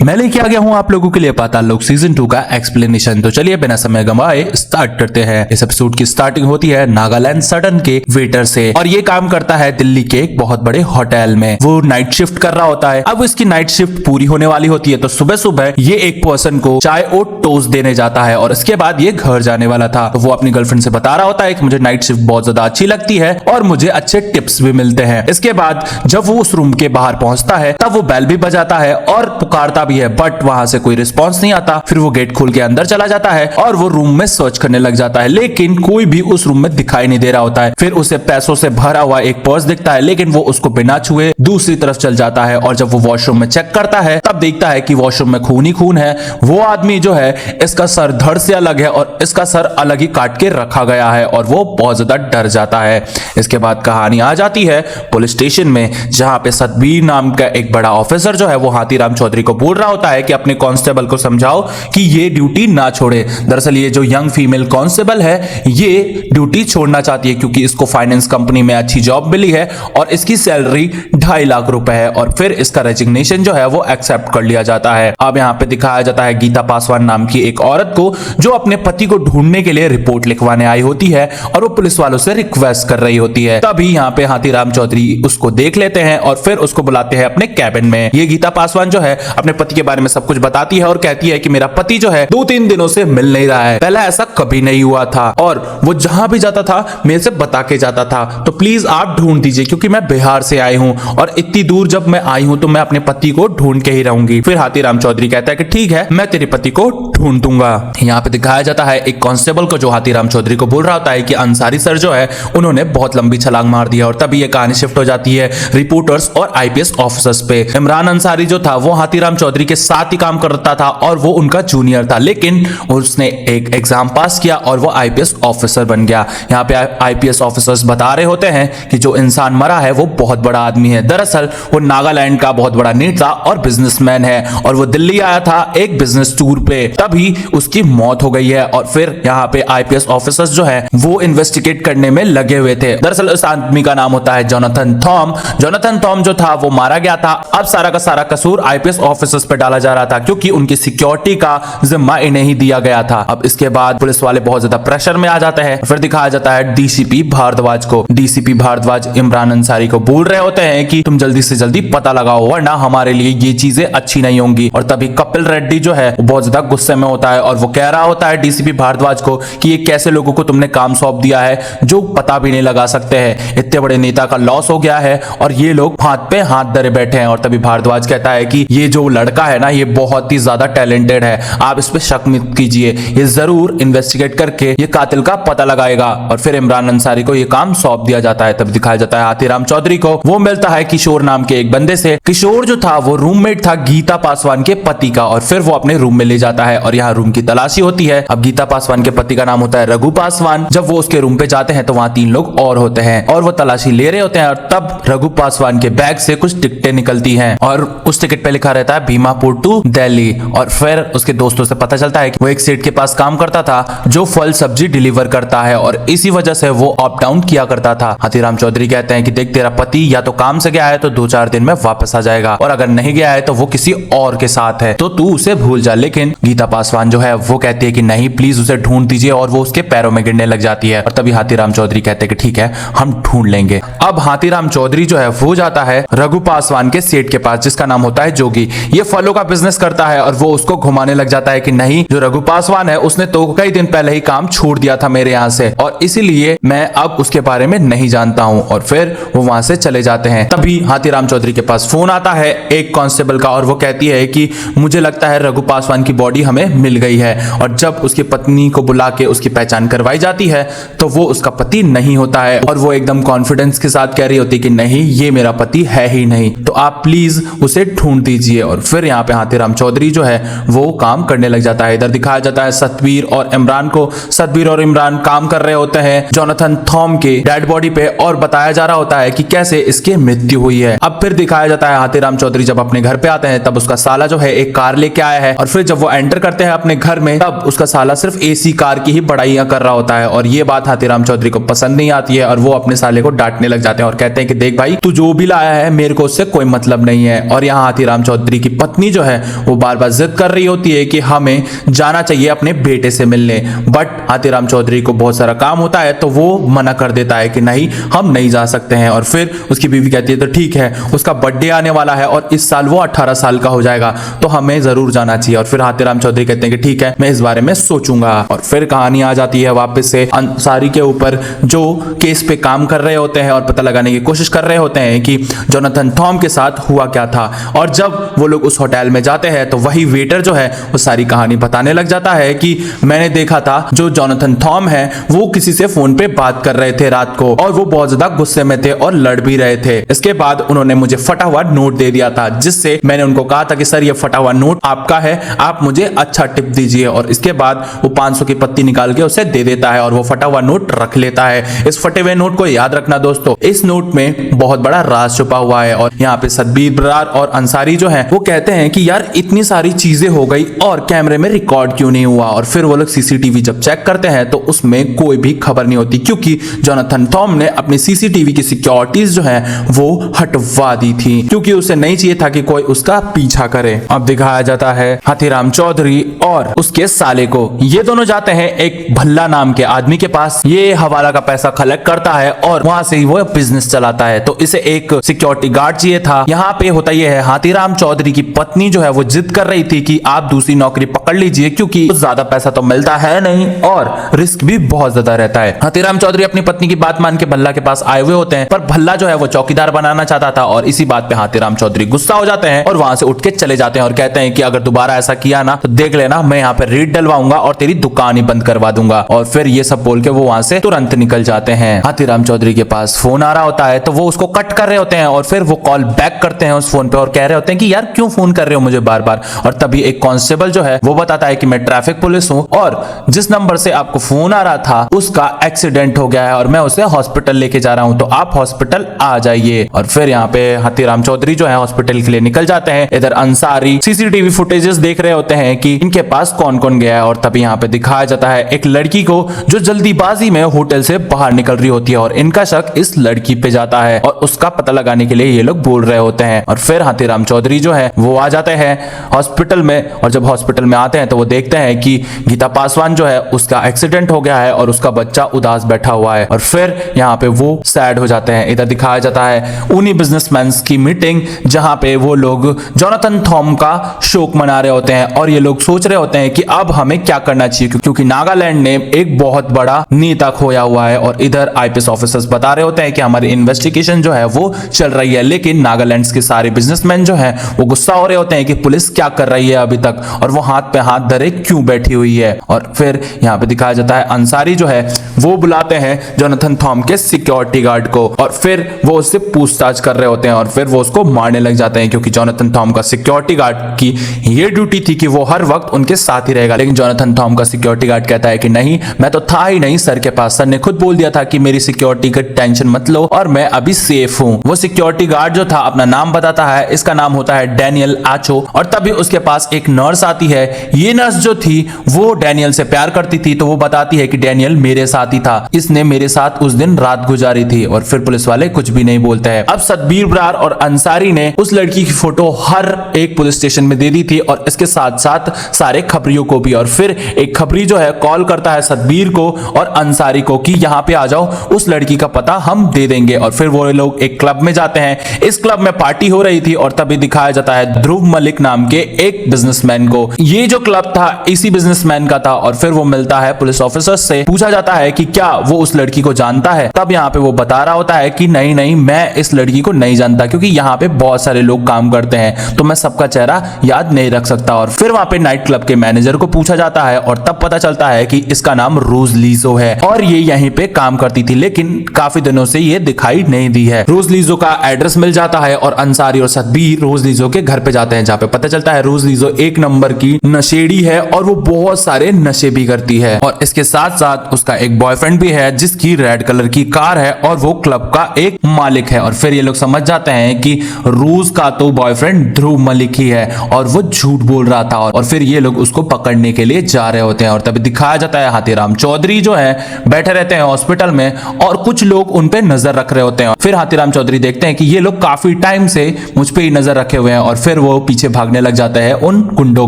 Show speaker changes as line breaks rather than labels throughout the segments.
मैं लेके आ गया हूँ आप लोगों के लिए पाताल लोक सीजन 2 का एक्सप्लेनेशन। तो चलिए बिना समय गंवाए स्टार्ट करते हैं। इस एपिसोड की स्टार्टिंग होती है नागालैंड सडन के वेटर से, और ये काम करता है दिल्ली के एक बहुत बड़े होटल में। वो नाइट शिफ्ट कर रहा होता है। अब इसकी नाइट शिफ्ट पूरी होने वाली होती है, तो सुबह सुबह ये एक पर्सन को चाय और टोस्ट देने जाता है, और इसके बाद ये घर जाने वाला था। तो वो अपनी गर्लफ्रेंड से बता रहा होता है कि मुझे नाइट शिफ्ट बहुत ज्यादा अच्छी लगती है और मुझे अच्छे टिप्स भी मिलते हैं। इसके बाद जब वो उस रूम के बाहर पहुंचता है तब वो बेल भी बजाता है और पुकारता भी है, बट वहां से कोई रिस्पॉन्स नहीं आता। फिर वो गेट खोल के अंदर चला जाता है और वो रूम में सर्च करने लग जाता है, लेकिन कोई भी उस रूम में दिखाई नहीं दे रहा होता है। फिर उसे पैसों से भरा हुआ एक पर्स दिखता है, लेकिन वो उसको बिना छुए दूसरी तरफ चल जाता है। और जब वो वॉशरूम में चेक करता है तब देखता है कि वॉशरूम में खून ही खून है। वो आदमी जो है इसका सर धड़ से अलग है और इसका सर अलग ही काट के रखा गया है, और वो बहुत ज्यादा डर जाता है। इसके बाद कहानी आ जाती है पुलिस स्टेशन में, जहां पे सतबीर नाम का एक बड़ा ऑफिसर जो है वो हाथीराम चौधरी को बोल रहा होता है कि अपने कांस्टेबल को समझाओ कि ये ड्यूटी ना छोड़े। दरअसल ये जो यंग फीमेल कांस्टेबल है ये ड्यूटी छोड़ना चाहती है, क्योंकि इसको फाइनेंस कंपनी में अच्छी जॉब मिली है और इसकी सैलरी 2.5 लाख रुपए है। और फिर इसका रेजिग्नेशन जो है वो एक्सेप्ट कर लिया जाता है। अब यहाँ पे दिखाया जाता है गीता पासवान नाम की एक औरत को, जो अपने पति को ढूंढने के लिए रिपोर्ट लिखवाने आई होती है, और वो पुलिस वालों से रिक्वेस्ट कर रही होती है। तभी यहाँ पे हाथीराम चौधरी उसको देख लेते हैं और फिर उसको बुलाते हैं अपने कैबिन में। ये गीता पासवान जो है अपने पति के बारे में सब कुछ बताती है और कहती है कि मेरा पति जो है 2-3 दिनों से मिल नहीं रहा है, पहले ऐसा कभी नहीं हुआ था, और वो जहां भी जाता था मेरे से बता के जाता था, तो प्लीज आप ढूंढ दीजिए, क्योंकि मैं बिहार से आई हूं और इतनी दूर जब मैं आई हूं तो मैं अपने पति को ढूंढ के ही रहूंगी। फिर हाथीराम चौधरी कहता है कि ठीक है, मैं तेरे पति को ढूंढ दूंगा। यहाँ पे दिखाया जाता है एक कांस्टेबल को, जो हाथीराम चौधरी को बोल रहा होता है कि अंसारी सर जो है उन्होंने बहुत लंबी छलांग मार दी है। और तभी ये कहानी शिफ्ट हो जाती है रिपोर्टर्स और आईपीएस ऑफिसर्स पे। इमरान अंसारी जो था वो हाथीराम चौधरी के साथ ही काम करता था और वो उनका जूनियर था, लेकिन उसने एक एग्जाम पास किया और वो आईपीएस ऑफिसर बन गया। यहाँ पे आईपीएस ऑफिसर्स बता रहे होते हैं कि जो इंसान मरा है वो बहुत बड़ा आदमी है। दरअसल वो नागालैंड का बहुत बड़ा नेता और बिजनेसमैन है, और वो दिल्ली आया था एक बिजनेस टूर पे, तभी उसकी मौत हो गई है। और फिर यहाँ पे आईपीएस ऑफिसर्स जो है वो इन्वेस्टिगेट करने में लगे हुए थे। दरअसल उस आदमी का नाम होता है जोनाथन थॉम। जोनाथन थॉम जो था वो मारा गया था। अब सारा का सारा कसूर आईपीएस ऑफिसर्स पे डाला जा रहा था, क्योंकि उनकी सिक्योरिटी का जिम्मा इन्हें ही दिया गया था। अब इसके बाद पुलिस वाले बहुत ज्यादा प्रेशर में आ जाते हैं। फिर दिखाया जाता है डीसीपी भारद्वाज को। डीसीपी भारद्वाज इमरान अंसारी को बोल रहे होते हैं कि तुम जल्दी से जल्दी पता लगाओ, वरना हमारे लिए ये चीजें अच्छी नहीं होंगी। और तभी कपिल रेड्डी जो है वो बहुत ज्यादा गुस्से में होता है और वो कह रहा होता है डीसीपी भारद्वाज को कि ये कैसे लोगों को तुमने काम सौंप दिया है जो पता भी नहीं लगा सकते हैं। इतने बड़े नेता का लॉस हो गया है और ये लोग हाथ पे हाथ धरे बैठे हैं। और तभी भारद्वाज कहता है कि ये जो लड़का है ना ये बहुत ही ज्यादा टैलेंटेड है, आप इस पे शक मत कीजिए, ये जरूर इन्वेस्टिगेट करके ये कातिल का पता लगाएगा। और फिर इमरान अंसारी को ये काम सौंप दिया जाता है। तब दिखाया जाता है हाथीराम चौधरी को, वो मिलता है किशोर नाम के एक बंदे से। किशोर जो था वो रूममेट था गीता पासवान के पति का, और फिर वो अपने रूम में ले जाता है और यहाँ रूम की तलाशी होती है। अब गीता पासवान के पति का नाम होता है रघु पासवान। जब वो उसके रूम पे जाते हैं तो वहां 3 लोग और होते हैं और वो तलाशी ले रहे होते हैं, और तब रघु पासवान के बैग से कुछ टिकटें निकलती हैं और उस टिकट पे लिखा रहता है बीमापुर टू दिल्ली। और फिर उसके दोस्तों से पता चलता है कि वो एक सेठ के पास काम करता था जो फल सब्जी डिलीवर करता है, और इसी वजह से वो अप डाउन किया करता था। हाथीराम चौधरी कहते हैं कि देख, तेरा पति या तो काम से गया है तो 2-4 दिन में वापस आ जाएगा, और अगर नहीं गया है तो वो किसी और के साथ है, तो तू उसे भूल जा। लेकिन गीता पासवान जो है वो कहती है कि नहीं, प्लीज उसे ढूंढ दीजिए, और वो उसके पैरों में गिरने लग जाती है। और तभी हाथीराम चौधरी कहते हैं कि ठीक है, हम ढूंढ लेंगे। अब हाथीराम चौधरी जो है वो जाता है रघु पासवान के सेठ के पास, जिसका नाम होता है जोगी। ये फलों का बिजनेस करता है और वो उसको घुमाने लग जाता है कि नहीं, जो रघु पासवान है उसने तो कई दिन पहले ही काम छोड़ दिया था मेरे यहाँ से, और इसीलिए मैं अब उसके बारे में नहीं जानता हूँ। और फिर वो वहां से चले जाते हैं। तभी हाथीराम चौधरी के पास फोन आता है एक कांस्टेबल का, और वो कहती है कि मुझे लगता है रघु पासवान की बॉडी हमें मिल गई है। और जब उसकी पत्नी को बुला के उसकी पहचान करवाई जाती है तो वो उसका पति नहीं होता है, और वो एकदम कॉन्फिडेंस के साथ कह रही होती है कि नहीं, ये मेरा पति है ही नहीं, तो आप प्लीज उसे ढूंढ दीजिए। और फिर यहाँ पे हाथीराम चौधरी जो है वो काम करने लग जाता है। इधर दिखाया जाता है सतबीर और इमरान को। सतबीर और इमरान काम कर रहे होते हैं जोनाथन थॉम के डेड बॉडी पे, और बताया जा रहा होता है कि कैसे इसकी मृत्यु हुई है। अब फिर दिखाया जाता है हाथीराम चौधरी जब अपने घर पे आते हैं तब उसका साला जो है एक कार लेके आया है, और फिर जब वो एंटर करते हैं अपने घर में तब उसका साला सिर्फ एसी कार की ही बड़ाइयां कर रहा होता है। और ये बात हाथीराम चौधरी को पसंद नहीं आती है और वो अपने साले को डांटने लग जाते हैं और कहते हैं कि देख भाई, तू जो भी लाया है मेरे को उससे कोई मतलब नहीं है। और यहाँ हाथीराम चौधरी की पत्नी जो है वो बार बार जिद कर रही होती है कि हमें जाना चाहिए अपने बेटे से मिलने, बट हाथीराम चौधरी को बहुत सारा काम होता है तो वो मना कर देता है कि नहीं, हम नहीं जा सकते हैं। और फिर उसकी बीवी कहती है तो ठीक है, उसका बर्थडे आने वाला है और इस साल वो 18 साल का हो जाएगा तो हमें जरूर जाना चाहिए। और फिर हाथीराम चौधरी कहते हैं कि ठीक है, मैं इस बारे में सोचूंगा। और फिर कहानी आ जाती है वापस से अंसारी के ऊपर, जो केस पे काम कर रहे होते हैं और पता लगाने की कोशिश कर रहे होते हैं कि जोनाथन थॉम के साथ हुआ क्या था। और जब वो लोग उस होटल में जाते हैं तो वही वेटर जो है वो सारी कहानी बताने लग जाता है कि मैंने देखा था जो जोनाथन थॉम है वो किसी से फोन पे बात कर रहे थे रात को और वो बहुत ज्यादा गुस्से में थे और लड़ भी रहे थे। इसके बाद उन्होंने मुझे फटा हुआ नोट दे दिया था, जिससे मैंने उनको कहा था कि सर ये फटा हुआ नोट आपका है, आप मुझे अच्छा टिप दीजिए। और इसके बाद वो 500 की पत्ती निकाल के उसे दे देता है और वो फटा हुआ नोट रख लेता है। इस फटे हुए नोट को याद रखना दोस्तों, इस नोट में बहुत बड़ा राज छुपा हुआ है। और यहाँ पे सतबीर बरार और अंसारी जो है वो कहते हैं कि यार इतनी सारी चीजें हो गई और कैमरे में रिकॉर्ड क्यों नहीं हुआ। और फिर वो लोग सीसीटीवी जब चेक करते हैं तो उसमें कोई भी खबर नहीं होती, क्योंकि जोनाथन थॉम ने अपनी सीसीटीवी की सिक्योरिटीज जो है वो हटवा दी थी, क्योंकि उसे नहीं चाहिए था कि कोई उसका पीछा करे। अब दिखाया जाता है हाथीराम चौधरी और उसके साले को, ये दोनों जाते हैं एक भल्ला नाम के आदमी के पास। ये हवाला का पैसा कलेक्ट करता है और वहां से ही वो बिजनेस चलाता है। तो इसे एक सिक्योरिटी गार्ड चाहिए था। यहाँ पे होता यह है, हाथीराम चौधरी की पत्नी जो है वो जिद कर रही थी कि आप दूसरी नौकरी पकड़ लीजिए, क्योंकि ज्यादा पैसा तो मिलता है नहीं और रिस्क भी बहुत ज्यादा रहता है। हाथीराम चौधरी अपनी पत्नी की बात मान के भल्ला के पास आए हुए होते हैं, पर भल्ला जो है वो चौकीदार बनाना चाहता था और इसी बात पे हाथीराम चौधरी गुस्सा हो जाते हैं और वहां से उठ के चले जाते हैं और कहते हैं कि अगर दोबारा ऐसा किया ना तो देख लेना, मैं यहाँ पे रेड डलवाऊंगा और तेरी दुकान ही बंद करवा दूंगा। और फिर ये सब बोल के वो वहां से तुरंत निकल जाते हैं। हाथीराम चौधरी के पास फोन आ रहा होता है तो वो उसको कट कर रहे होते हैं और फिर वो कॉल बैक करते हैं उस फोन पे और कह रहे होते हैं कि यार क्यों फोन कर रहे हो मुझे बार बार। और तभी एक कांस्टेबल जो है वो बताता है कि मैं ट्रैफिक पुलिस हूं और जिस नंबर से आपको फोन आ रहा था उसका एक्सीडेंट हो गया है और मैं उसे हॉस्पिटल लेके जा रहा हूं, तो आप हॉस्पिटल आ जाइए। और फिर यहाँ पे हाथीराम चौधरी जो है हॉस्पिटल के लिए निकल जाते हैं। इधर अंसारी सीसीटीवी फुटेजेस देख रहे होते हैं कि इनके पास कौन कौन गया है। और तभी यहाँ पे दिखाया जाता है एक लड़की को जो जल्दीबाजी में होटल से बाहर निकल रही होती है और इनका शक इस लड़की पे जाता है और उसका पता लगाने के लिए ये लोग बोल रहे होते हैं। और फिर हाथीराम चौधरी जो है वो आ जाते हैं हॉस्पिटल में और जब हॉस्पिटल में आते हैं तो वो देखते हैं कि गीता पासवान जो है उसका एक्सीडेंट हो गया है और उसका बच्चा उदास बैठा हुआ है। और फिर यहाँ पे वो सैड हो जाते हैं। इधर दिखाया जाता है उन्हीं बिजनेसमैन की मीटिंग, जहां पे वो लोग जोनाथन थॉम का शोक मना रहे होते हैं और ये लोग सोच रहे होते हैं कि अब हमें क्या करना चाहिए, क्योंकि नागालैंड ने एक बहुत बड़ा नेता खोया हुआ है। और इधर आईपीएस ऑफिसर्स बता रहे होते हैं कि हमारी इन्वेस्टिगेशन जो है वो चल रही है, लेकिन नागालैंड के सारे बिजनेसमैन जो है वो गुस्सा हो रहे होते हैं कि पुलिस क्या कर रही है अभी तक और वो हाथ पे हाथ धरे क्यों बैठी हुई है। और फिर यहाँ पे दिखाया जाता है अंसारी जो है वो बुलाते हैं जोनाथन थॉम के सिक्योरिटी गार्ड को और फिर वो उससे पूछताछ कर रहे होते हैं और फिर वो उसको मारने लग जाते हैं, क्योंकि जोनाथन थॉम का सिक्योरिटी गार्ड की ये ड्यूटी थी कि वो हर वक्त उनके साथ ही रहेगा। लेकिन जोनाथन थॉम का सिक्योरिटी गार्ड कहता है कि नहीं, मैं तो था ही नहीं सर के पास, सर ने खुद बोल दिया था कि मेरी सिक्योरिटी का टेंशन मत लो और मैं अभी सेफ हूँ। वो सिक्योरिटी गार्ड जो था अपना नाम बताता है, इसका नाम होता है डैनियल आचो। और तभी उसके पास एक नर्स आती है। ये नर्स जो थी वो डैनियल से प्यार करती थी, तो वो बताती है कि डैनियल मेरे साथ ही था, इसने मेरे साथ उस दिन रात गुजारी थी। और फिर पुलिस वाले कुछ भी नहीं बोलते हैं। अब सतबीर बरार और अंसारी ने उस लड़की की फोटो हर एक पुलिस स्टेशन में दे दी थी और इसके साथ साथ सारे खबरियों को भी। और फिर एक खबरी जो है कॉल करता है सतबीर को और अंसारी को कि यहाँ पे आ जाओ, उस लड़की का पता हम दे देंगे। और फिर वो लोग एक क्लब में जाते हैं। इस क्लब में पार्टी हो रही थी और तभी दिखाया जाता है ध्रुव मलिक नाम के एक बिजनेसमैन को। ये जो क्लब था इसी बिजनेसमैन का था। और फिर वो मिलता है पुलिस ऑफिसर्स से, पूछा जाता है कि क्या वो उस लड़की को जानता है। तब यहाँ पे वो बता रहा होता है कि नहीं नहीं, मैं इस लड़की को नहीं जानता, क्योंकि यहाँ पे बहुत सारे लोग काम करते हैं तो मैं सबका चेहरा याद नहीं रख सकता। और फिर वहां पे नाइट क्लब के मैनेजर को पूछा जाता है और तब पता चलता है कि इसका नाम रोज लीजो है और ये यहीं पे काम करती थी, लेकिन काफी दिनों से ये दिखाई नहीं दी है। रोज लीजो का एड्रेस मिल जाता है और अंसारी और सतबीर रोज लीजो के घर पे जाते हैं, जहाँ पे पता चलता है रोज लीजो एक नंबर की नशेड़ी है और वो बहुत सारे नशे भी करती है। और इसके साथ साथ उसका एक बॉयफ्रेंड भी है जिसकी रेड कलर की कार है और वो क्लब का एक मालिक है। और फिर ये लोग समझ जाते हैं कि रोज का तो बॉयफ्रेंड ध्रुव मलिक ही है और वो झूठ बोल रहा था। और फिर ये लोग उसको पकड़ने के लिए जा रहे होते हैं। और तभी दिखाया जाता है हाथीराम चौधरी जो है बैठे रहते हैं हॉस्पिटल में और कुछ लोग उन पे नजर रख रहे होते हैं। फिर हाथीराम चौधरी देखते हैं कि ये लोग काफी टाइम से मुझ पे ही नजर रखे हुए हैं और फिर वो पीछे भागने लग जाता है उन गुंडों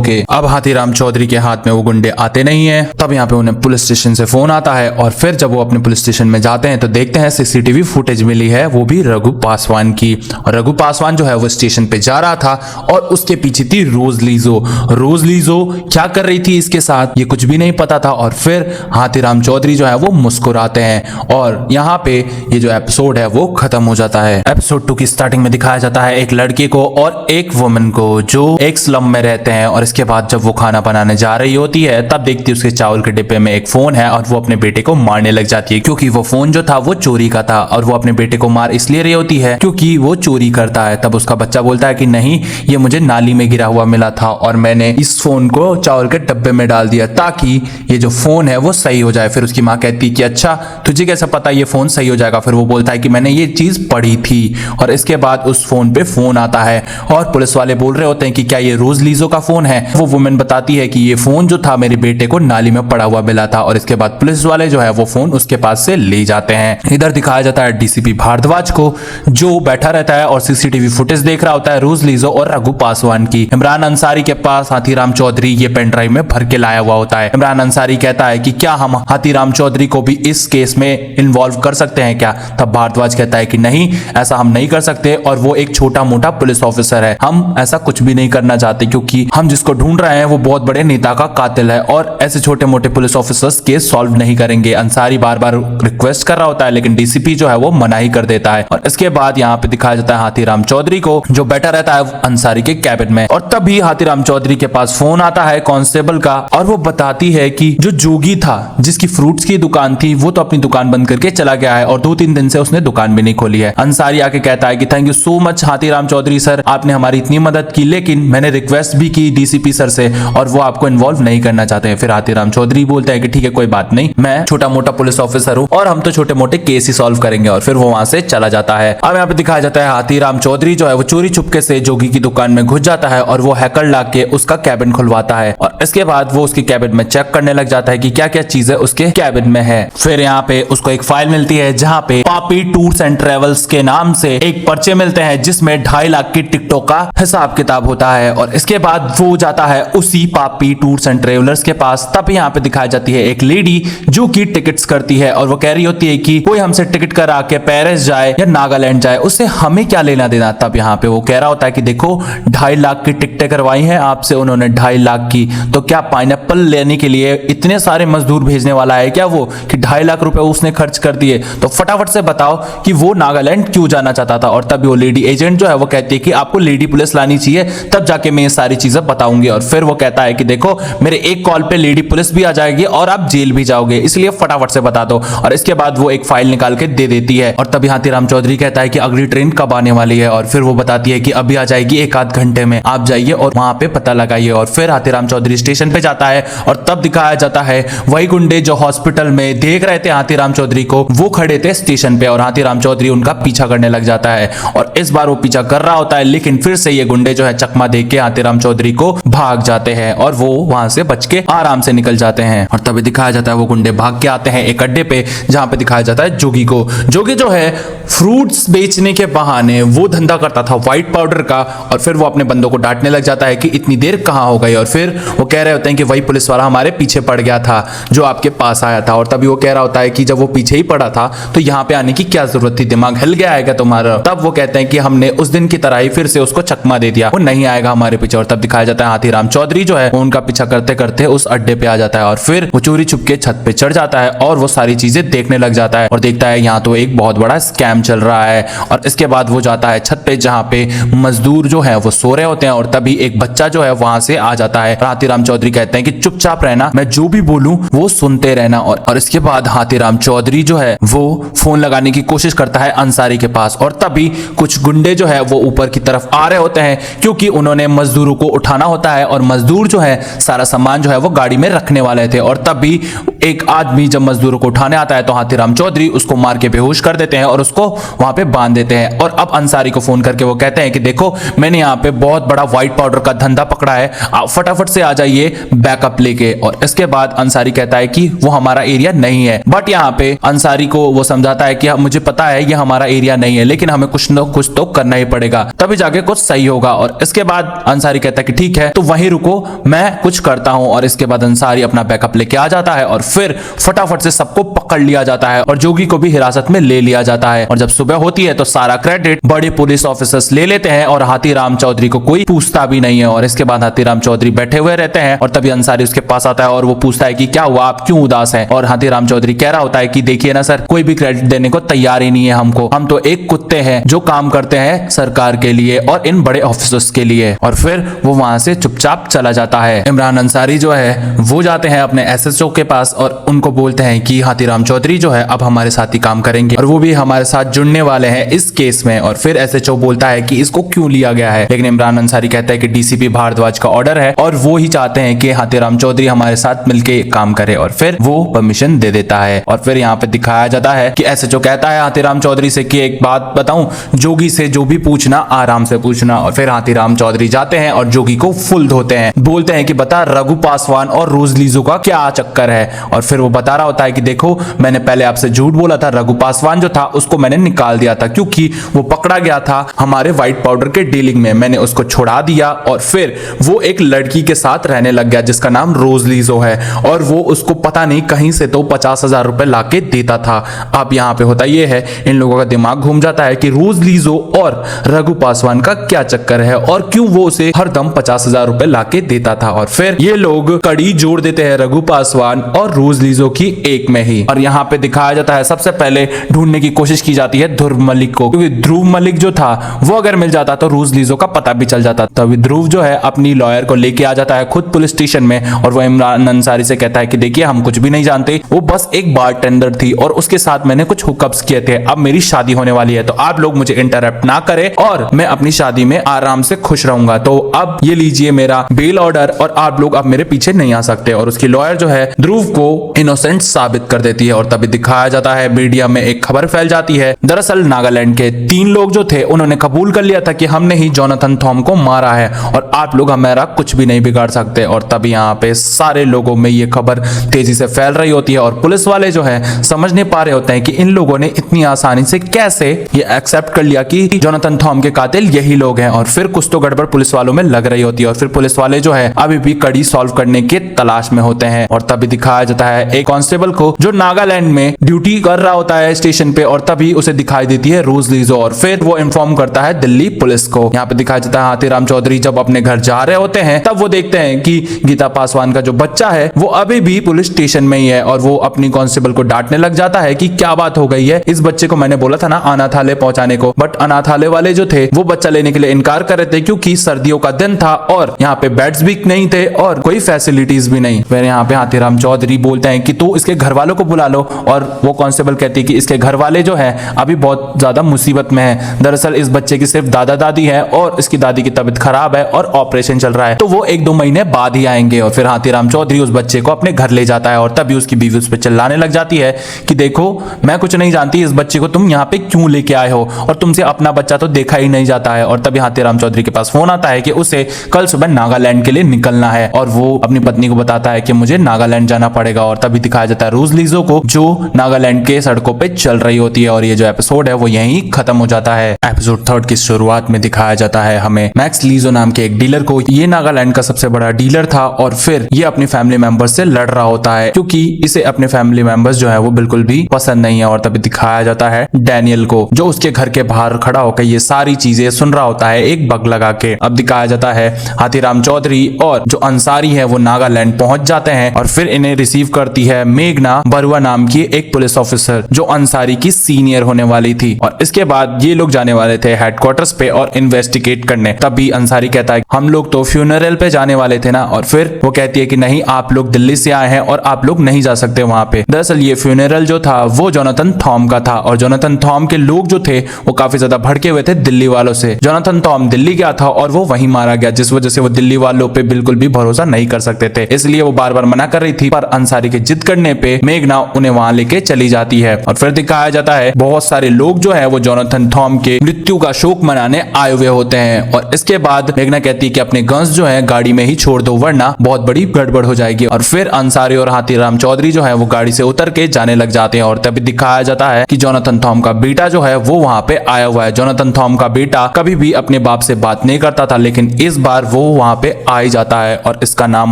के। अब हाथीराम चौधरी के हाथ में वो गुंडे आते नहीं है। तब यहाँ पे उन्हें पुलिस स्टेशन से फोन आता है और फिर जब वो अपने पुलिस स्टेशन में जाते हैं तो देखते हैं सीसीटीवी फुटेज मिली है, वो भी रघु पासवान की। और रघु पासवान जो है वो स्टेशन पे जा रहा था और उसके पीछे थी रोज लीजो। रोज लीजो क्या कर रही थी इसके साथ ये कुछ भी नहीं पता था। और फिर हाथीराम चौधरी जो है वो मुस्कुराते हैं और यहाँ पे ये जो एपिसोड है वो खत्म हो जाता है। एपिसोड 2 की स्टार्टिंग में दिखाया जाता है एक लड़के को और एक वुमन को जो एक स्लम में रहते हैं। और इसके बाद जब वो खाना बनाने जा रही होती है तब देखती है उसके चावल के डिब्बे में एक फोन है और वो अपने बेटे को मारने लग जाती है, क्योंकि वो फोन जो था वो चोरी का था। और वो अपने बेटे को मार इसलिए रही होती है क्योंकि वो चोरी करता है। तब उसका बच्चा बोलता है कि नहीं, ये मुझे नाली में गिरा हुआ मिला था और मैंने इस फोन को चावल के डब्बे में डाल दिया ताकि ये जो फोन है वो सही हो जाए। फिर उसकी माँ कहती है कि अच्छा तुझे कैसे पता ये फोन सही हो जाएगा। फिर वो बोलता है कि मैंने ये चीज पढ़ी थी। और इसके बाद उस फोन पे फोन आता है और पुलिस वाले बोल रहे होते हैं कि क्या ये रोज लीजो का फोन है। वो वुमेन बताती है कि ये फोन जो था मेरे बेटे को नाली में पड़ा हुआ मिला था। और इसके बाद पुलिस वाले जो है वो फोन उसके पास से ले जाते हैं। इधर दिखाया जाता है डीसीपी भारद्वाज को जो बैठा रहता है और सीसीटीवी फुटेज देख रहा होता है रोज लीजो और रघु पासवान की। इमरान अंसारी के पास हाथीराम चौधरी ये पेन ड्राइव में भर के लाया हुआ होता है। इमरान अंसारी कहता है कि क्या हम हाथीराम चौधरी को भी इस केस में इन्वॉल्व कर सकते हैं क्या। तब भारद्वाज कहता है कि नहीं, ऐसा हम नहीं कर सकते और वो एक छोटा मोटा पुलिस ऑफिसर है, हम ऐसा कुछ भी नहीं करना चाहते क्योंकि हम जिसको ढूंढ रहे हैं वो बहुत बड़े नेता का कातिल है और ऐसे छोटे मोटे पुलिस ऑफिसर्स केस सॉल्व नहीं करेंगे। अंसारी बार बार रिक्वेस्ट कर रहा होता है लेकिन डीसीपी जो है वो मना ही कर देता है। और इसके बाद यहाँ पे दिखाया जाता है हाथीराम चौधरी को जो बैठा रहता है अंसारी के कैबिन में। और तभी हाथीराम चौधरी के पास फोन आता है कांस्टेबल का और वो बताती है कि जो जोगी था जिसकी फ्रूट्स की दुकान थी वो तो अपनी दुकान बंद करके चला गया है और 2-3 दिन से उसने दुकान भी नहीं खोली है। अंसारी आके कहता है कि thank you so much Hathiram Chaudhary sir, आपने हमारी इतनी मदद की, लेकिन मैंने रिक्वेस्ट भी की डीसीपी सर से और वो आपको इन्वॉल्व नहीं करना चाहते हैं। फिर हाथीराम चौधरी बोलते हैं कि ठीक है कोई बात नहीं, मैं छोटा मोटा पुलिस ऑफिसर हूँ और हम तो छोटे मोटे केस ही सॉल्व करेंगे। और फिर वो वहां से चला जाता है। अब यहाँ पे दिखाया जाता है हाथीराम चौधरी जो है वो चोरी छुपके से जोगी की दुकान में घुस जाता है और वो हैकर ला के उसका कैबिन खुलवाता है। और इसके बाद वो उसके कैबिन में चेक करने लग जाता है कि क्या क्या चीजें उसके कैबिन में है। फिर यहाँ पे उसको एक फाइल मिलती है जहाँ पे पापी टूर्स एंड ट्रेवल्स के नाम से एक पर्चे मिलते हैं जिसमें 2.5 लाख की टिकटों का हिसाब किताब होता है। और इसके बाद वो जाता है उसी पापी टूर्स एंड ट्रेवलर्स के पास। तब यहाँ पे दिखाई जाती है एक लेडी जो की टिकट्स करती है और वो कह रही होती है कि कोई हमसे टिकट करा के पेरिस जाए या नागालैंड जाए उससे हमें क्या लेना देना। तब यहाँ पे वो कह रहा होता है कि देखो 2.5 लाख की टिकटें करवाई हैं आपसे उन्होंने 2.5 लाख की, तो क्या पाइनएप्पल लेने के लिए इतने सारे मजदूर भेजने वाला है क्या वो कि 2.5 लाख रुपए उसने खर्च कर दिए। तो फटाफट से बताओ कि वो नागालैंड क्यों जाना चाहता था। और तभी वो लेडी एजेंट जो है वो कहती है कि आपको लेडी पुलिस लानी चाहिए तब जाके मैं ये सारी चीजें बताऊंगी। और फिर वो कहता है कि देखो मेरे एक कॉल पे लेडी पुलिस भी आ जाएगी और आप जेल भी जाओगे, इसलिए फटाफट से बता दो। और इसके बाद वो एक फाइल निकाल के दे देती है। और तभी हाथीराम चौधरी कहता है कि अगली ट्रेन कब आने वाली है। और फिर वो बताती है कि अभी आ जाएगी 1-8 घंटे में, आप जाइए और वहां पे पता लगाइए। और फिर हाथीराम चौधरी स्टेशन पे जाता है और तब दिखाया जाता है वही गुंडे जो हॉस्पिटल में देख रहे थे हाथीराम चौधरी को, वो खड़े थे स्टेशन पे और हाथीराम चौधरी उनका पीछा करने लग जाता है। और इस बार वो पीछा कर रहा होता है लेकिन फिर से ये गुंडे जो है चकमा देख के हाथीराम चौधरी को भाग जाते हैं और वो वहां से बच के आराम से निकल जाते हैं। और तभी दिखाया जाता है वो गुंडे भाग के आते हैं एक अड्डे पे जहां पे दिखाया जाता है जोगी को। जोगी जो है फ्रूट्स बेचने के बहाने वो धंधा करता था व्हाइट पाउडर का। और फिर वो अपने बंदों को डांटने लग जाता है कि इतनी देर कहां हो गई। और फिर वो कह रहे होते हैं कि वही पुलिस वाला हमारे पीछे पड़ गया था जो आपके पास आया था। और तभी वो कह रहा होता है कि जब वो पीछे ही पड़ा था तो यहाँ पे आने की क्या जरूरत थी, दिमाग हिल गया है क्या तुम्हारा। तब वो कहते हैं कि हमने उस दिन की तरह ही फिर से उसको चकमा दे दिया, वो नहीं आएगा हमारे पीछे। और तब दिखाया जाता है हाथीराम चौधरी जो है वो उनका पीछा करते करते उस अड्डे पे आ जाता है और फिर वो चोरी छुप के छत पे चढ़ जाता है और वो सारी चीजें देखने लग जाता है और देखता है यहाँ तो एक बहुत बड़ा स्कैम चल रहा है। और इसके बाद वो जाता है छत पे जहाँ पे मजदूर जो है वो सो रहे होते हैं और तभी एक बच्चा जो है वहां से आ जाता है। हाथीराम चौधरी कहते हैं कि चुपचाप रहना, मैं जो भी बोलूं वो सुनते रहना। और इसके बाद हाथीराम चौधरी जो है वो फोन लगाने की कोशिश करता है अंसारी के पास और तभी कुछ गुंडे जो है वो ऊपर की तरफ आ रहे होते हैं क्योंकि उन्होंने मजदूरों को उठाना होता है और मजदूर जो है सारा सामान जो है वो गाड़ी में रखने वाले थे। और तभी एक आदमी जब मजदूरों को उठाने आता है तो हाथीराम चौधरी उसको मार के बेहोश कर देते हैं और उसको वहां पे बांध देते हैं। और अब अंसारी को फोन करके वो कहते हैं कि देखो मैंने यहाँ पे बहुत बड़ा व्हाइट पाउडर का धंधा पकड़ा है, आप फटाफट से आ जाइए बैकअप लेके। और इसके बाद अंसारी कहता है कि वो हमारा एरिया नहीं है, बट यहाँ पे अंसारी को वो समझाता है कि मुझे पता है ये हमारा एरिया नहीं है लेकिन हमें कुछ न कुछ तो करना ही पड़ेगा तभी जाके कुछ सही होगा। होगा। और इसके बाद अंसारी कहता है कि ठीक है तो वहीं रुको, मैं कुछ करता हूं। और इसके बाद अंसारी अपना बैकअप लेके आ जाता है और फिर फटाफट से सबको पकड़ लिया जाता है और जोगी को भी हिरासत में ले लिया जाता है। और जब सुबह होती है तो सारा क्रेडिट बड़े पुलिस ऑफिसर्स ले लेते हैं और हाथीराम चौधरी को कोई पूछता भी नहीं है। और इसके बाद हाथीराम चौधरी बैठे हुए रहते हैं और तभी अंसारी उसके पास आता है और वो पूछता है कि क्या हुआ, आप क्यों उदास हैं। और हाथीराम चौधरी कह रहा होता है कि देखिए ना सर, कोई भी क्रेडिट देने को तैयार ही नहीं है हमको, हम तो एक कुत्ते हैं जो काम करते हैं सरकार के लिए और इन बड़े ऑफिसर्स के लिए। और फिर वो वहां से चुपचाप चला जाता है। इमरान अंसारी जो है वो जाते हैं अपने एसएचओ के पास और उनको बोलते हैं कि हाथीराम चौधरी जो है अब हमारे साथ ही काम करेंगे और वो भी हमारे साथ जुड़ने वाले हैं इस केस में। और फिर एसएचओ बोलता है कि इसको क्यों लिया गया है, लेकिन इमरान अंसारी कहता है कि डीसीपी भारद्वाज का ऑर्डर है और वो ही चाहते हैं कि हाथीराम चौधरी हमारे साथ मिलके काम करे। और फिर वो परमिशन दे देता है। और फिर यहाँ पे दिखाया जाता है कि एसएचओ कहता है हाथीराम चौधरी से कि एक बात बताऊं, जोगी से जो भी पूछना आराम से पूछना। और फिर हाथीराम चौधरी जाते हैं और जोगी को फुल धोते हैं, बोलते हैं कि बता रघु पासवान और रोज लीजो का क्या चक्कर है। और फिर वो बता रहा होता है कि देखो मैंने पहले आपसे झूठ बोला था, रघु पासवान जो था उसको मैंने निकाल दिया था क्योंकि वो पकड़ा गया था हमारे व्हाइट पाउडर के डीलिंग में, मैंने उसको छुड़ा दिया और फिर वो एक लड़की के साथ रहने लग गया जिसका नाम रोज लीजो है और वो उसको पता नहीं कहीं से तो 50,000 रुपए लाके देता था। अब यहाँ पे होता ये है, इन लोगों का दिमाग घूम जाता है कि रोज लीजो और रघु पासवान का क्या चक्कर है और क्यों वो उसे हरदम 50,000 रुपए लाके देता था। और फिर ये लोग कड़ी जोड़ देते हैं रघु पासवान और रोज लीजो की एक में ही। और यहाँ पे दिखाया जाता है सबसे पहले ढूंढने की कोशिश की जाती है ध्रुव मलिक को, क्योंकि ध्रुव मलिक जो था वो अगर मिल जाता तो रोज लीजो का पता भी चल जाता। तभी ध्रुव जो है अपनी लॉयर को लेके आ जाता है खुद पुलिस स्टेशन में और वो इमरान अंसारी से कहता है कि देखिए हम कुछ भी नहीं जानते, वो बस एक बारटेंडर थी और उसके साथ मैंने कुछ हुकअप्स किए थे, अब मेरी शादी होने वाली है तो आप लोग मुझे इंटरप्ट ना करें और मैं अपनी शादी में आराम से खुश रहूंगा, तो अब ये लीजिए मेरा बेल ऑर्डर और आप लोग अब मेरे पीछे नहीं आ सकते। और उसकी लॉयर जो है ध्रुव को इनोसेंट साबित कर देती है। और तभी दिखाया जाता है मीडिया में एक खबर फैल जाती है, दरअसल नागालैंड के 3 लोग जो थे उन्होंने कबूल कर लिया था कि हमने ही जोनाथन थॉम को मारा है और आप लोग हमारा कुछ भी नहीं बिगाड़ सकते। और तभी यहाँ पे सारे लोगों में ये खबर तेजी से फैल रही होती है और पुलिस वाले जो है समझ नहीं पा रहे होते हैं कि इन लोगों ने इतनी आसानी से कैसे ये एक्सेप्ट कर लिया कि जोनाथन थॉम के कातिल यही लोग हैं। और फिर कुछ तो गड़बड़ पुलिस वालों में लग रही होती है और फिर पुलिस वाले जो है अभी भी कड़ी सॉल्व करने के तलाश में होते हैं। और तभी दिखाया जाता है एक कांस्टेबल को जो नागालैंड में ड्यूटी कर रहा होता है स्टेशन पे और तभी उसे दिखाई देती है रोज लीजो और फिर वो इन्फॉर्म करता है दिल्ली पुलिस को। यहाँ पे दिखाया जाता है हाथीराम चौधरी जब अपने घर जा रहे होते हैं तब वो देखते हैं कि गीता पासवान का जो बच्चा है वो अभी भी पुलिस स्टेशन में ही है और वो अपनी कांस्टेबल को डांटने लग जाता है कि क्या बात हो गई है, इस बच्चे को मैंने बोला था ना अनाथालय पहुंचाने को, बट अनाथालय वाले जो थे वो बच्चा लेने के लिए इनकार कर रहे थे क्योंकि सर्दियों का दिन था और यहाँ पे बेड्स भी नहीं थे और कोई फैसिलिटीज भी नहीं। फिर यहाँ पे हाथीराम चौधरी बोलते हैं कि तू इसके घर वालों को बुला लो और वो कांस्टेबल कहती है कि इसके घर वाले जो है अभी बहुत ज्यादा मुसीबत में है, दरअसल इस बच्चे की सिर्फ दादा दादी है और इसकी दादी की तबीयत खराब है और ऑपरेशन चल रहा है तो वो 1-2 महीने बाद ही आएंगे। और फिर हाथीराम चौधरी उस बच्चे को अपने घर ले जाता है और तभी उसकी बीवी उस पर चिल्लाने लग जाती है कि देखो मैं कुछ नहीं जानती, इस बच्चे को तुम यहाँ पे क्यों लेके आए हो और तुमसे अपना बच्चा तो देखा ही नहीं जाता है। और तभी हाथीराम चौधरी के पास फोन आता है कि उसे कल सुबह नागालैंड के लिए निकलना है और वो अपनी पत्नी को बताता है कि मुझे नागालैंड जाना पड़ेगा। और तभी दिखाया जाता है रोज लीजो को जो नागालैंड के सड़कों पे चल रही होती है और ये जो एपिसोड है वो यहीं खत्म हो जाता है। एपिसोड 3 की शुरुआत में दिखाया जाता है हमें मैक्स लीजो नाम के एक डीलर को, ये नागालैंड का सबसे बड़ा डीलर था और फिर ये अपनी फैमिली मेंबर्स से लड़ रहा होता है क्योंकि इसे अपने फैमिली मेंबर्स जो है वो बिल्कुल भी पसंद नहीं है। और तभी दिखाया जाता है डैनियल को जो उसके घर के बाहर खड़ा होकर ये सारी चीजें सुन रहा होता है एक बग लगा के। अब दिखाया जाता है हाथीराम चौधरी और जो अंसारी है वो नागालैंड पहुंच जाते हैं और फिर इन्हें रिसीव करती है मेघना बरुआ नाम की एक पुलिस ऑफिसर जो अंसारी की सीनियर होने वाली थी। और इसके बाद ये लोग जाने वाले थे हेडक्वार्टर्स पे और इन्वेस्टिगेट करने। तभी अंसारी कहता है हम लोग तो फ्यूनरल पे जाने वाले थे ना, और फिर वो कहती है कि नहीं आप लोग दिल्ली से आए हैं और आप लोग नहीं जा सकते वहां पे। दरअसल ये फ्यूनरल जो था वो जोनाथन थॉम का था और जोनाथन थॉम के लोग जो थे वो काफी ज्यादा भड़के हुए थे दिल्ली वालों से। जोनाथन थॉम दिल्ली गया था और वो वहीं मारा गया जिस वजह से वो दिल्ली वालों पे बिल्कुल भी भरोसा नहीं कर सकते थे, इसलिए वो बार बार मना कर रही थी। पर अंसारी के जिद करने पे मेघना उन्हें वहां लेके चली जाती है और फिर दिखाया जाता है बहुत सारे लोग जो है वो जोनाथन थॉम के मृत्यु का शोक मनाने आए हुए होते हैं। और इसके बाद मेघना कहती है कि अपने गन्स जो है गाड़ी में ही छोड़ दो वरना बहुत बड़ी गड़बड़ हो जाएगी। और फिर अंसारी और हाथीराम चौधरी जो है वो गाड़ी से उतर के जाने लग जाते हैं और तभी दिखाया जाता है कि जोनाथन थॉम का बेटा जो है वो वहां पे आया हुआ है। जोनाथन थॉम का बेटा कभी भी अपने बाप से बात नहीं करता था, लेकिन इस बार वो वहां पे आ ही जाता है और इसका नाम